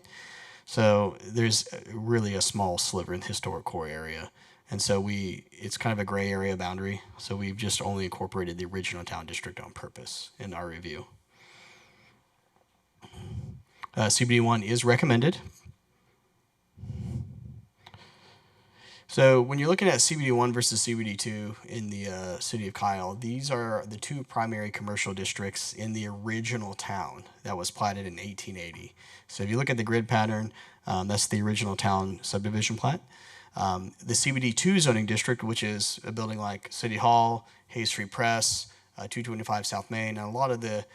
So there's really a small sliver in the historic core area. And so it's kind of a gray area boundary. So we've just only incorporated the original town district on purpose in our review. CBD-1 is recommended. So when you're looking at CBD-1 versus CBD-2 in the city of Kyle, these are the two primary commercial districts in the original town that was platted in 1880. So if you look at the grid pattern, that's the original town subdivision plat. The CBD-2 zoning district, which is a building like City Hall, Hayes Free Press, 225 South Main, and a lot of the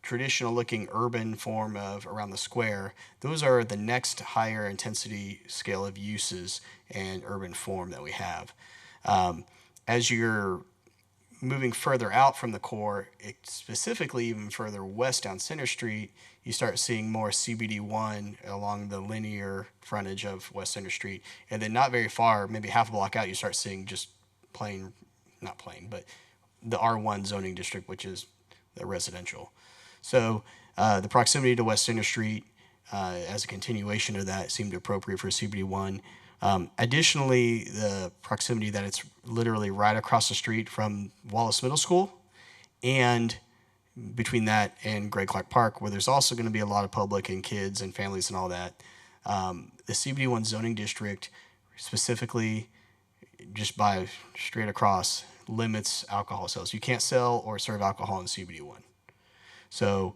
traditional looking urban form of around the square, those are the next higher intensity scale of uses and urban form that we have. As you're moving further out from the core, specifically even further west down Center Street, you start seeing more CBD-1 along the linear frontage of West Center Street. And then not very far, maybe half a block out, you start seeing just not plain, but the R1 zoning district, which is the residential. So the proximity to West Center Street as a continuation of that seemed appropriate for CBD-1. Additionally, the proximity that it's literally right across the street from Wallace Middle School, and between that and Greg Clark Park, where there's also going to be a lot of public and kids and families and all that. The CBD-1 zoning district specifically, just by straight across, limits alcohol sales. You can't sell or serve alcohol in CBD-1. So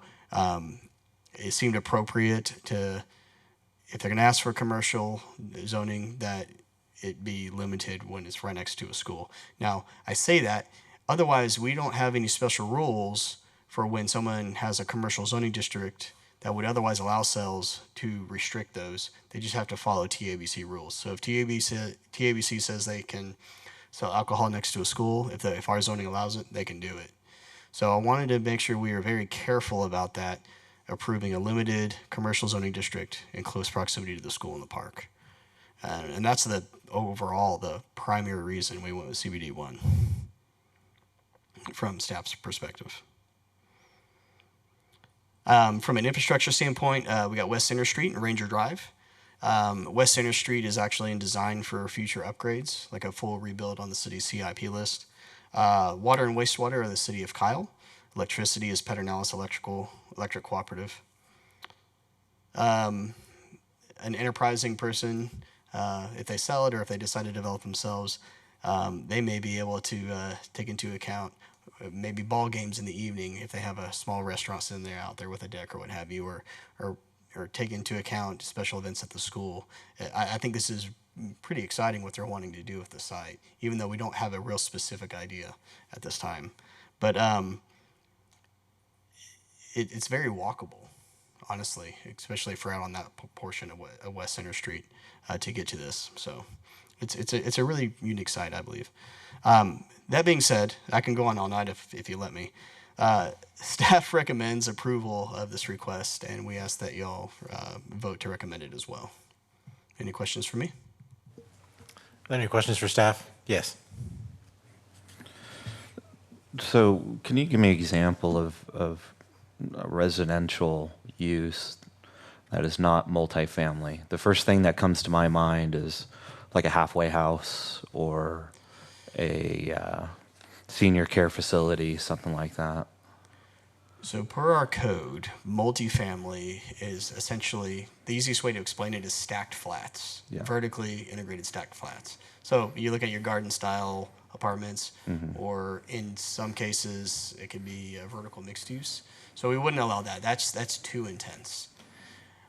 it seemed appropriate to, if they're going to ask for commercial zoning, that it be limited when it's right next to a school. Now, I say that, otherwise we don't have any special rules for when someone has a commercial zoning district that would otherwise allow sales to restrict those. They just have to follow TABC rules. So if TABC says they can sell alcohol next to a school, if our zoning allows it, they can do it. So I wanted to make sure we were very careful about that, approving a limited commercial zoning district in close proximity to the school and the park. And that's the primary reason we went with CBD-1 from staff's perspective. From an infrastructure standpoint, we got West Center Street and Ranger Drive. West Center Street is actually in design for future upgrades, like a full rebuild on the city's CIP list. Water and wastewater are the city of Kyle. Electricity is Pedernales Electric Cooperative. An enterprising person, if they sell it or if they decide to develop themselves, they may be able to take into account maybe ball games in the evening if they have a small restaurant sitting there out there with a deck or what have you, or take into account special events at the school. I think this is pretty exciting what they're wanting to do with the site, even though we don't have a real specific idea at this time. But it's very walkable, honestly, especially if we're out on that portion of West Center Street to get to this. So it's a really unique site, I believe. That being said, I can go on all night if you let me. Staff recommends approval of this request, and we ask that y'all vote to recommend it as well. Any questions for me? Any questions for staff? Yes. So can you give me an example of a residential use that is not multifamily? The first thing that comes to my mind is like a halfway house or a senior care facility, something like that. So per our code, multifamily is essentially, the easiest way to explain it is stacked flats, vertically integrated stacked flats. So you look at your garden style apartments, or in some cases it could be a vertical mixed use. So we wouldn't allow that. That's too intense.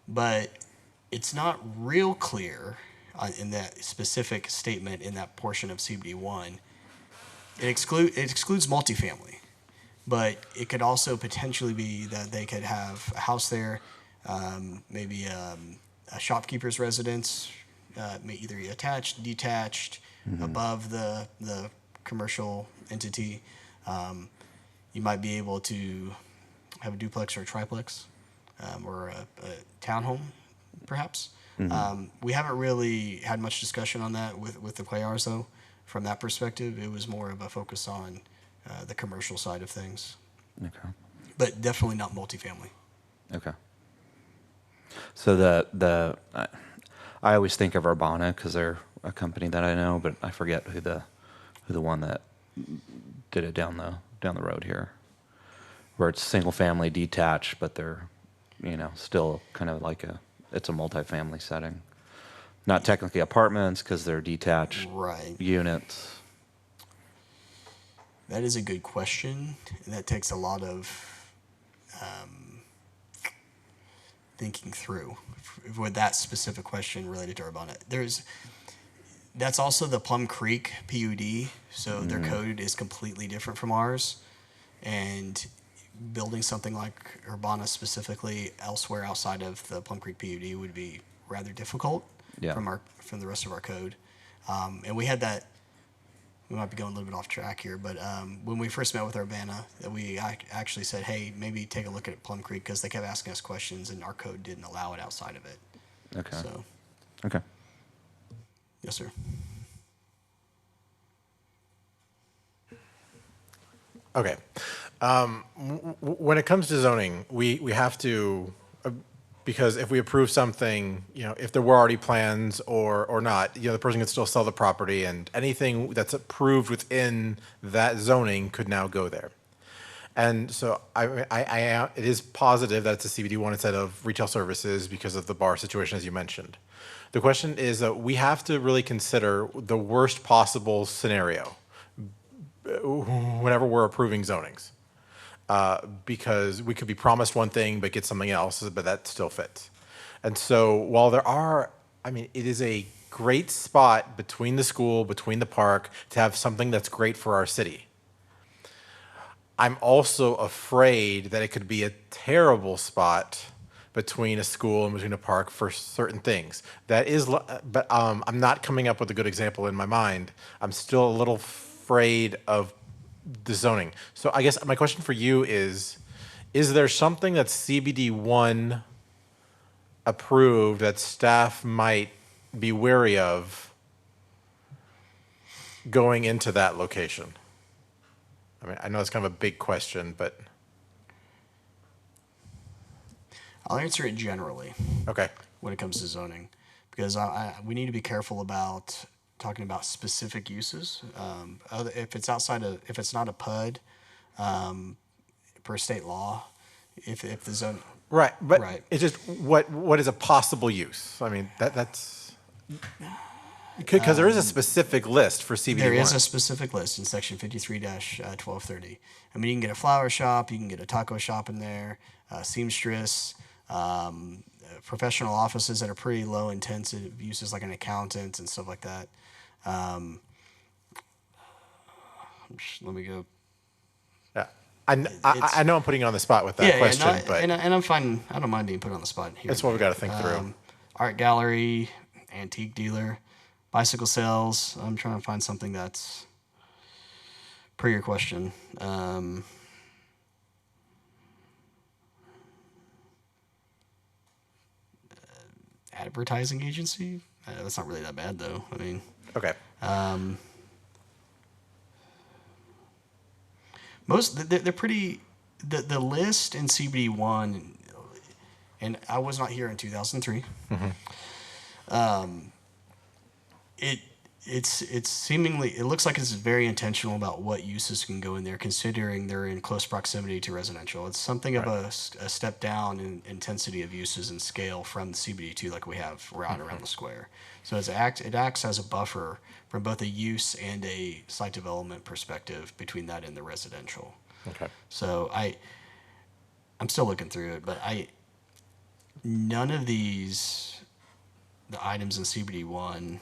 But it's not real clear in that specific statement in that portion of CBD-1. It excludes multifamily. But it could also potentially be that they could have a house there, maybe a shopkeeper's residence, either attached, detached, above the commercial entity. You might be able to have a duplex or a triplex, or a townhome, perhaps. We haven't really had much discussion on that with the Cuellars, though. From that perspective, it was more of a focus on the commercial side of things. Okay. But definitely not multifamily. Okay. So I always think of Urbana because they're a company that I know, but I forget who the one that did it down the road here, where it's single family detached, but they're still kind of like it's a multifamily setting. not technically apartments because they're detached Right. units. That is a good question, and that takes a lot of thinking through with that specific question related to Urbana. That's also the Plum Creek PUD, so their code is completely different from ours, and building something like Urbana specifically elsewhere outside of the Plum Creek PUD would be rather difficult from the rest of our code. And we had that. We might be going a little bit off track here, but when we first met with Urbana, we actually said, hey, maybe take a look at Plum Creek, because they kept asking us questions and our code didn't allow it outside of it. Okay. So, Okay. yes, sir. Okay. When it comes to zoning, we have to, because if we approve something, if there were already plans or not, the person could still sell the property, and anything that's approved within that zoning could now go there. And so it is positive that it's a CBD-1 instead of retail services because of the bar situation, as you mentioned. The question is that we have to really consider the worst possible scenario whenever we're approving zonings. Because we could be promised one thing but get something else, but that still fits. And so while it is a great spot between the school, between the park, to have something that's great for our city. I'm also afraid that it could be a terrible spot between a school and between a park for certain things. But I'm not coming up with a good example in my mind. I'm still a little afraid of the zoning. So I guess my question for you is there something that's CBD-1 approved that staff might be wary of going into that location? I know it's kind of a big question, but I'll answer it generally. Okay. When it comes to zoning, because we need to be careful about talking about specific uses. If it's not a PUD, per state law, if the zone. Right, but Right. it's just what is a possible use? That's because there is a specific list for CBD-1. There is a specific list in section 53-1230. You can get a flower shop, you can get a taco shop in there, seamstress, professional offices that are pretty low intensive uses like an accountant and stuff like that. Let me go. Yeah, I know I'm putting you on the spot with that question, but and I'm fine. I don't mind being put on the spot here. That's what we got to think through. Art gallery, antique dealer, bicycle sales. I'm trying to find something that's per your question. Advertising agency. That's not really that bad though. Okay. They're pretty. The list in CBD-1, and I was not here in 2003. It's seemingly, it looks like it's very intentional about what uses can go in there, considering they're in close proximity to residential. It's something of a step down in intensity of uses and scale from the CBD2 like we have around the square. So it acts as a buffer from both a use and a site development perspective between that and the residential. Okay. So I'm still looking through it, but none of the items in CBD-1,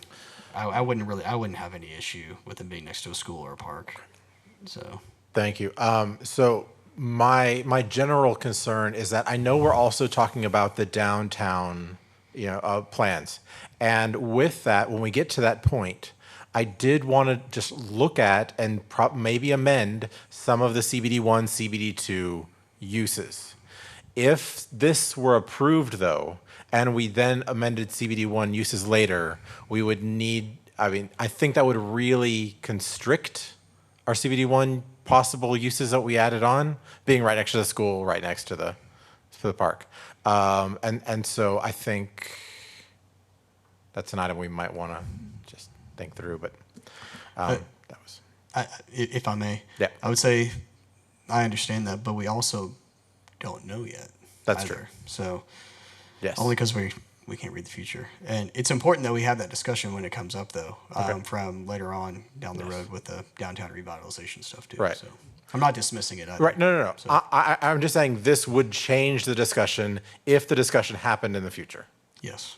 I wouldn't have any issue with them being next to a school or a park. So Thank you. So my general concern is that I know we're also talking about the downtown, plans, and with that, when we get to that point, I did want to just look at and maybe amend some of the CBD-1, CBD-2 uses. If this were approved, though, and we then amended CBD-1 uses later, we would need, I think that would really constrict our CBD-1 possible uses that we added on, being right next to the school, right next to the park. And so I think that's an item we might want to just think through, but that was. If I may, Yeah. I would say I understand that, but we also don't know yet. That's either. true. So Yes. only because we we can't read the future. And it's important that we have that discussion when it comes up, though, from later on down the road with the downtown revitalization stuff, too. Right. So I'm not dismissing it either. Right, no. So, I'm just saying this would change the discussion if the discussion happened in the future. yes.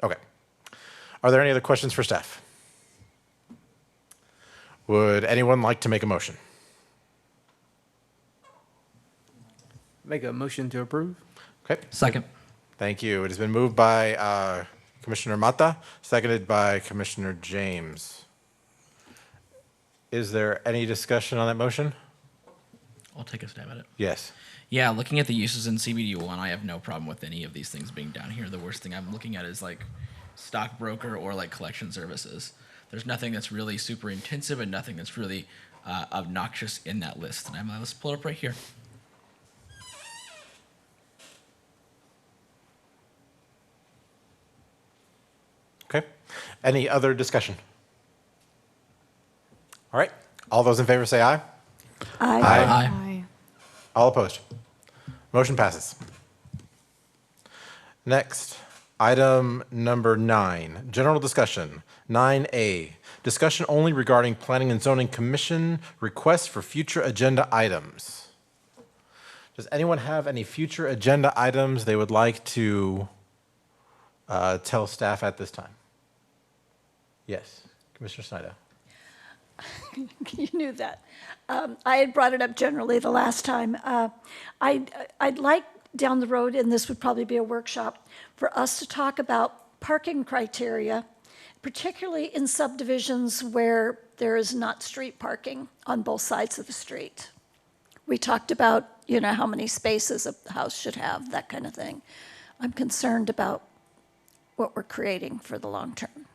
Okay. Are there any other questions for staff? Would anyone like to make a motion? Make a motion to approve? Okay. Second. Thank you. It has been moved by Commissioner Mata, seconded by Commissioner James. Is there any discussion on that motion? I'll take a stab at it. Yes. Yeah, looking at the uses in CBD-1, I have no problem with any of these things being down here. The worst thing I'm looking at is like stockbroker or like collection services. There's nothing that's really super intensive and nothing that's really obnoxious in that list. And let's pull it up right here. Okay. Any other discussion? All right. All those in favor say aye. Aye. Aye. All opposed? Motion passes. Next, item number 9, general discussion. 9A, discussion only regarding Planning and Zoning Commission requests for future agenda items. Does anyone have any future agenda items they would like to tell staff at this time? Yes, Commissioner Snyder. You knew that. I had brought it up generally the last time. I'd like down the road, and this would probably be a workshop, for us to talk about parking criteria, particularly in subdivisions where there is not street parking on both sides of the street. We talked about, how many spaces a house should have, that kind of thing. I'm concerned about what we're creating for the long term.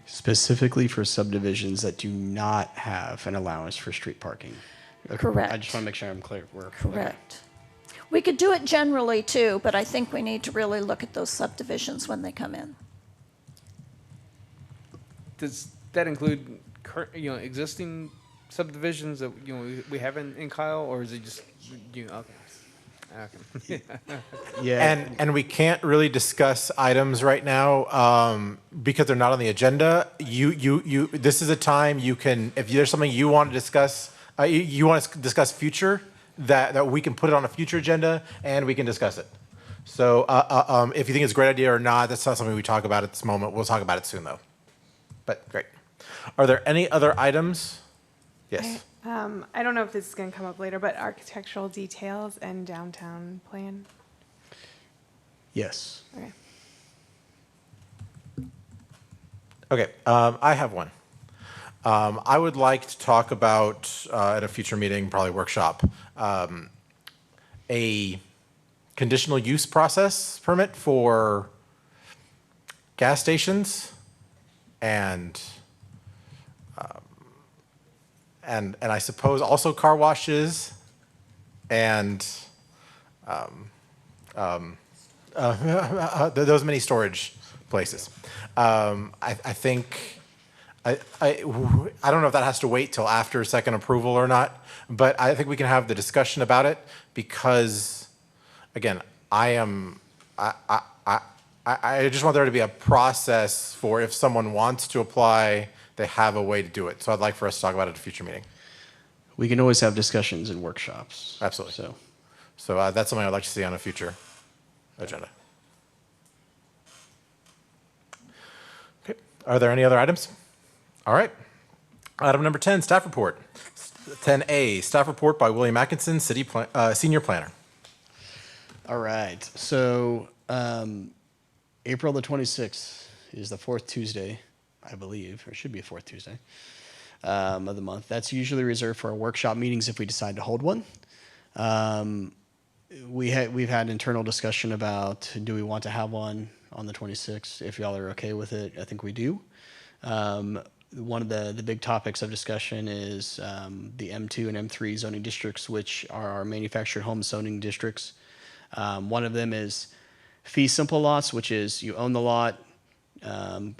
Specifically for subdivisions that do not have an allowance for street parking. Okay. Correct. I just want to make sure I'm clear. Correct. We could do it generally too, but I think we need to really look at those subdivisions when they come in. Does that include existing subdivisions that we have in Kyle, or is it just okay? Yeah. And we can't really discuss items right now because they're not on the agenda. This is a time you can, if there's something you want to discuss, you want to discuss future, that we can put it on a future agenda and we can discuss it. So if you think it's a great idea or not, that's not something we talk about at this moment. We'll talk about it soon though. But great. Are there any other items? Yes. I don't know if this is going to come up later, but architectural details and downtown plan. Yes. Okay. Okay, I have one. I would like to talk about, at a future meeting, probably workshop, a conditional use process permit for gas stations and I suppose also car washes and those many storage places. I think, I don't know if that has to wait till after second approval or not, but I think we can have the discussion about it because, again, I just want there to be a process for if someone wants to apply, they have a way to do it. So I'd like for us to talk about it at a future meeting. We can always have discussions in workshops. Absolutely. So that's something I'd like to see on a future agenda. Okay. Are there any other items? All right. Item number 10, staff report. 10A, staff report by William Atkinson, Senior Planner. All right. So April the 26th is the fourth Tuesday, I believe, or it should be a fourth Tuesday of the month. That's usually reserved for our workshop meetings if we decide to hold one. We've had internal discussion about, do we want to have one on the 26th? If y'all are okay with it, I think we do. One of the big topics of discussion is the M2 and M3 zoning districts, which are our manufactured home zoning districts. One of them is fee simple lots, which is you own the lot,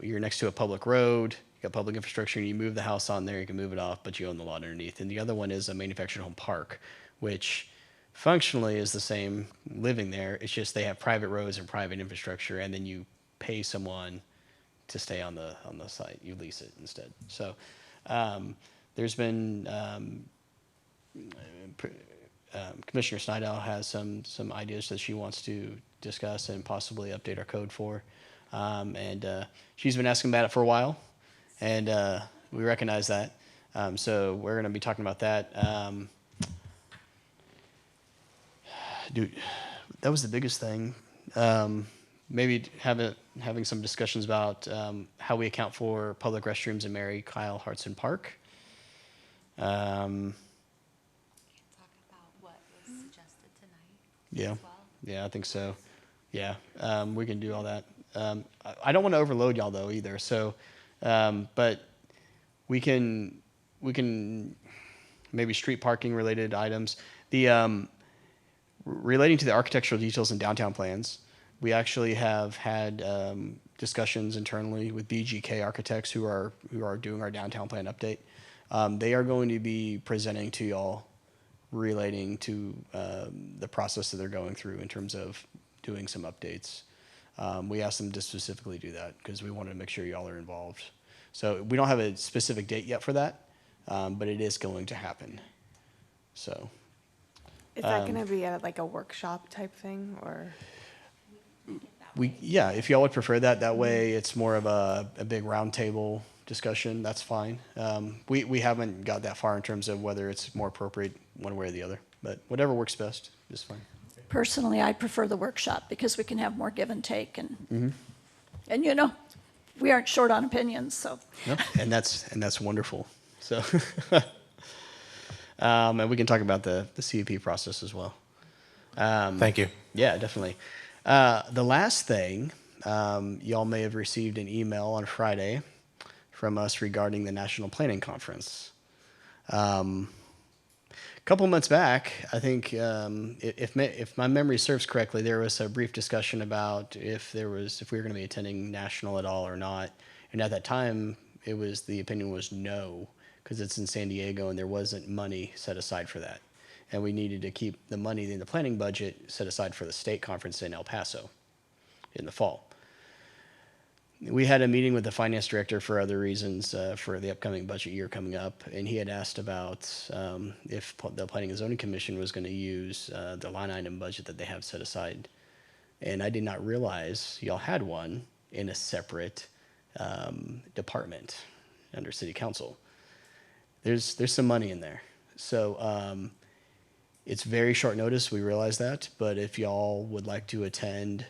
you're next to a public road, you got public infrastructure, and you move the house on there, you can move it off, but you own the lot underneath. And the other one is a manufactured home park, which functionally is the same living there. It's just they have private roads and private infrastructure, and then you pay someone to stay on the site. You lease it instead. So there's been Commissioner Snydell has some ideas that she wants to discuss and possibly update our code for, and she's been asking about it for a while, and we recognize that. So we're going to be talking about that. Dude, that was the biggest thing. Maybe having some discussions about how we account for public restrooms in Mary Kyle Hartson Park. Talk about what was suggested tonight. Yeah, As well. yeah, I think so. Yeah, we can do all that. I don't want to overload y'all though either. So, but we can maybe street parking related items. The relating to the architectural details and downtown plans, we actually have had discussions internally with BGK architects who are doing our downtown plan update. They are going to be presenting to y'all relating to the process that they're going through in terms of doing some updates. We asked them to specifically do that because we wanted to make sure y'all are involved. So we don't have a specific date yet for that, but it is going to happen. So. Is that going to be at like a workshop type thing, or? Yeah, if y'all would prefer that, that way it's more of a big roundtable discussion, that's fine. We haven't got that far in terms of whether it's more appropriate one way or the other, but whatever works best is fine. Personally, I prefer the workshop because we can have more give and take, and you know, we aren't short on opinions, so. No, and that's wonderful. So, and we can talk about the CUP process as well. Thank you. Yeah, definitely. The last thing, y'all may have received an email on Friday from us regarding the National Planning Conference. A couple months back, I think, if my memory serves correctly, there was a brief discussion about if we were going to be attending national at all or not. And at that time, the opinion was no, because it's in San Diego and there wasn't money set aside for that. And we needed to keep the money in the planning budget set aside for the state conference in El Paso in the fall. We had a meeting with the finance director for other reasons for the upcoming budget year coming up, and he had asked about if the Planning and Zoning Commission was going to use the line item budget that they have set aside. And I did not realize y'all had one in a separate department under City Council. There's some money in there. So it's very short notice, we realize that, but if y'all would like to attend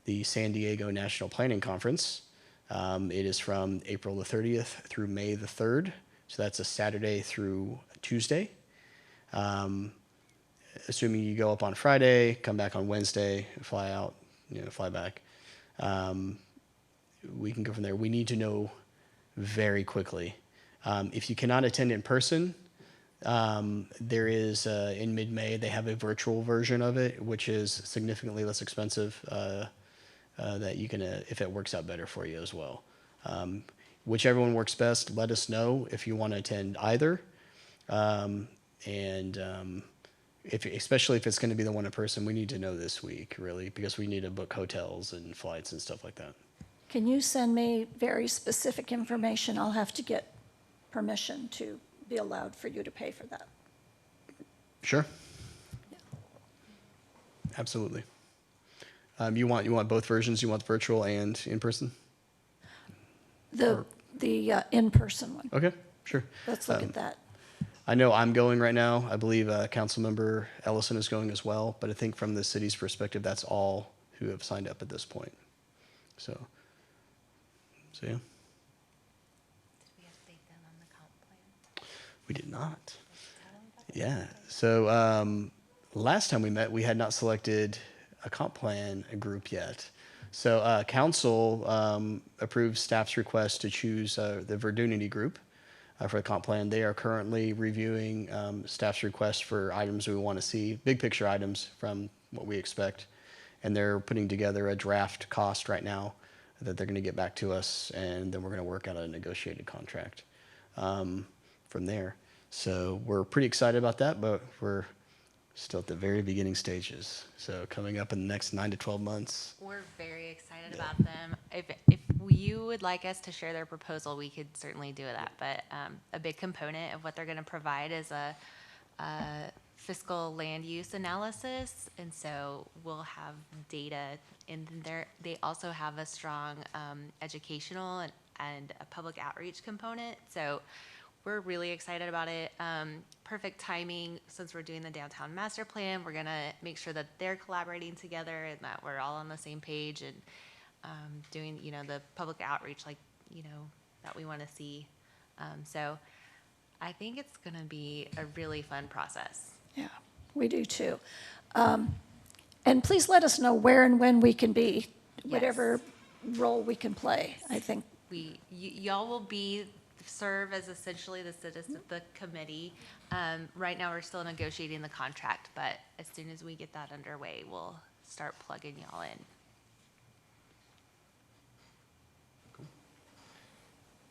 the San Diego National Planning Conference, it is from April the 30th through May the 3rd. So that's a Saturday through Tuesday. Assuming you go up on Friday, come back on Wednesday, fly out, fly back. We can go from there. We need to know very quickly. If you cannot attend in person, there is, in mid-May, they have a virtual version of it, which is significantly less expensive, that you can, if it works out better for you as well. Whichever one works best, let us know if you want to attend either. Especially if it's going to be the one in person, we need to know this week, really, because we need to book hotels and flights and stuff like that. Can you send me very specific information? I'll have to get permission to be allowed for you to pay for that. Sure. Yeah. Absolutely. You want both versions? You want virtual and in person? The in-person one. Okay, sure. Let's look at that. I know I'm going right now. I believe Councilmember Ellison is going as well, but I think from the city's perspective, that's all who have signed up at this point. So yeah. Did we update them on the comp plan? We did not. Yeah. So last time we met, we had not selected a comp plan group yet. So council approved staff's request to choose the Verdunity group for the comp plan. They are currently reviewing staff's request for items we want to see, big picture items from what we expect. And they're putting together a draft cost right now that they're going to get back to us, and then we're going to work out a negotiated contract from there. So we're pretty excited about that, but we're Still at the very beginning stages. So coming up in the next 9 to 12 months. We're very excited about them. If you would like us to share their proposal, we could certainly do that. But a big component of what they're going to provide is a fiscal land use analysis, and so we'll have data in there. They also have a strong educational and a public outreach component. So we're really excited about it. Perfect timing, since we're doing the downtown master plan. We're gonna make sure that they're collaborating together and that we're all on the same page and doing, the public outreach that we want to see. So I think it's gonna be a really fun process. Yeah, we do too. And please let us know where and when we can be, whatever role we can play, I think. Y'all will serve as essentially the committee. Right now, we're still negotiating the contract, but as soon as we get that underway, we'll start plugging y'all in.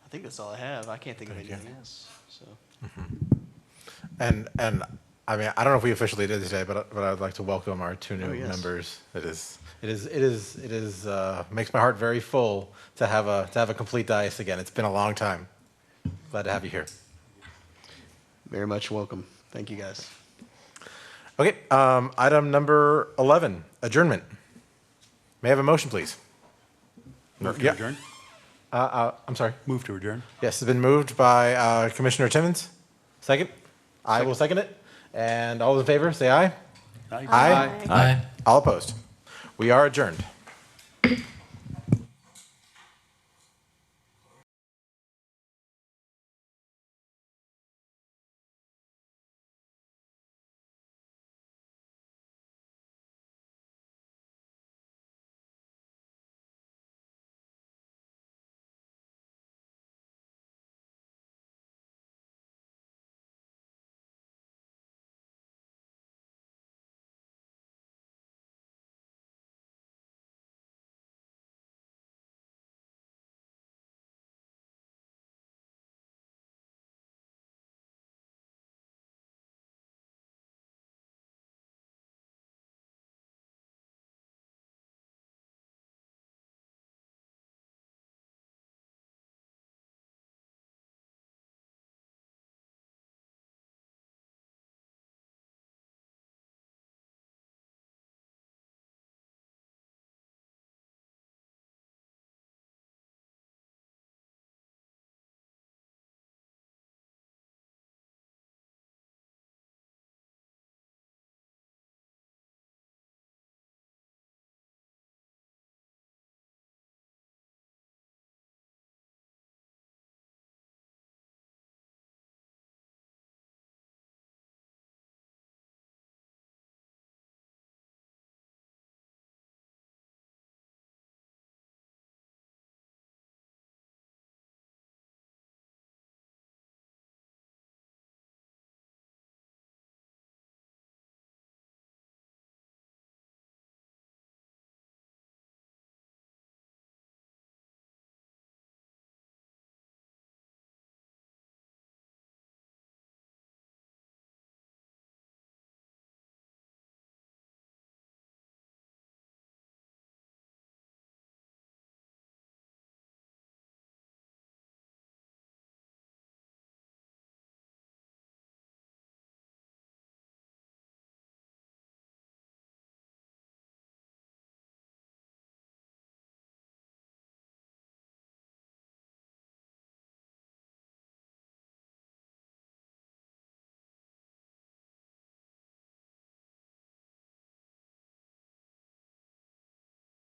I think that's all I have. I can't think of anything else. So. And I mean, I don't know if we officially did today, but I'd like to welcome our two new yes. members. It is makes my heart very full to have a complete dais again. It's been a long time. Glad to have you here. Very much welcome. Thank you, guys. Okay, item number 11, adjournment. May I have a motion, please? Move to adjourn? I'm sorry. Move to adjourn? Yes, it's been moved by Commissioner Timmons. Second? I will second it. And all those in favor, say aye. Aye. Aye. Aye. All opposed. We are adjourned.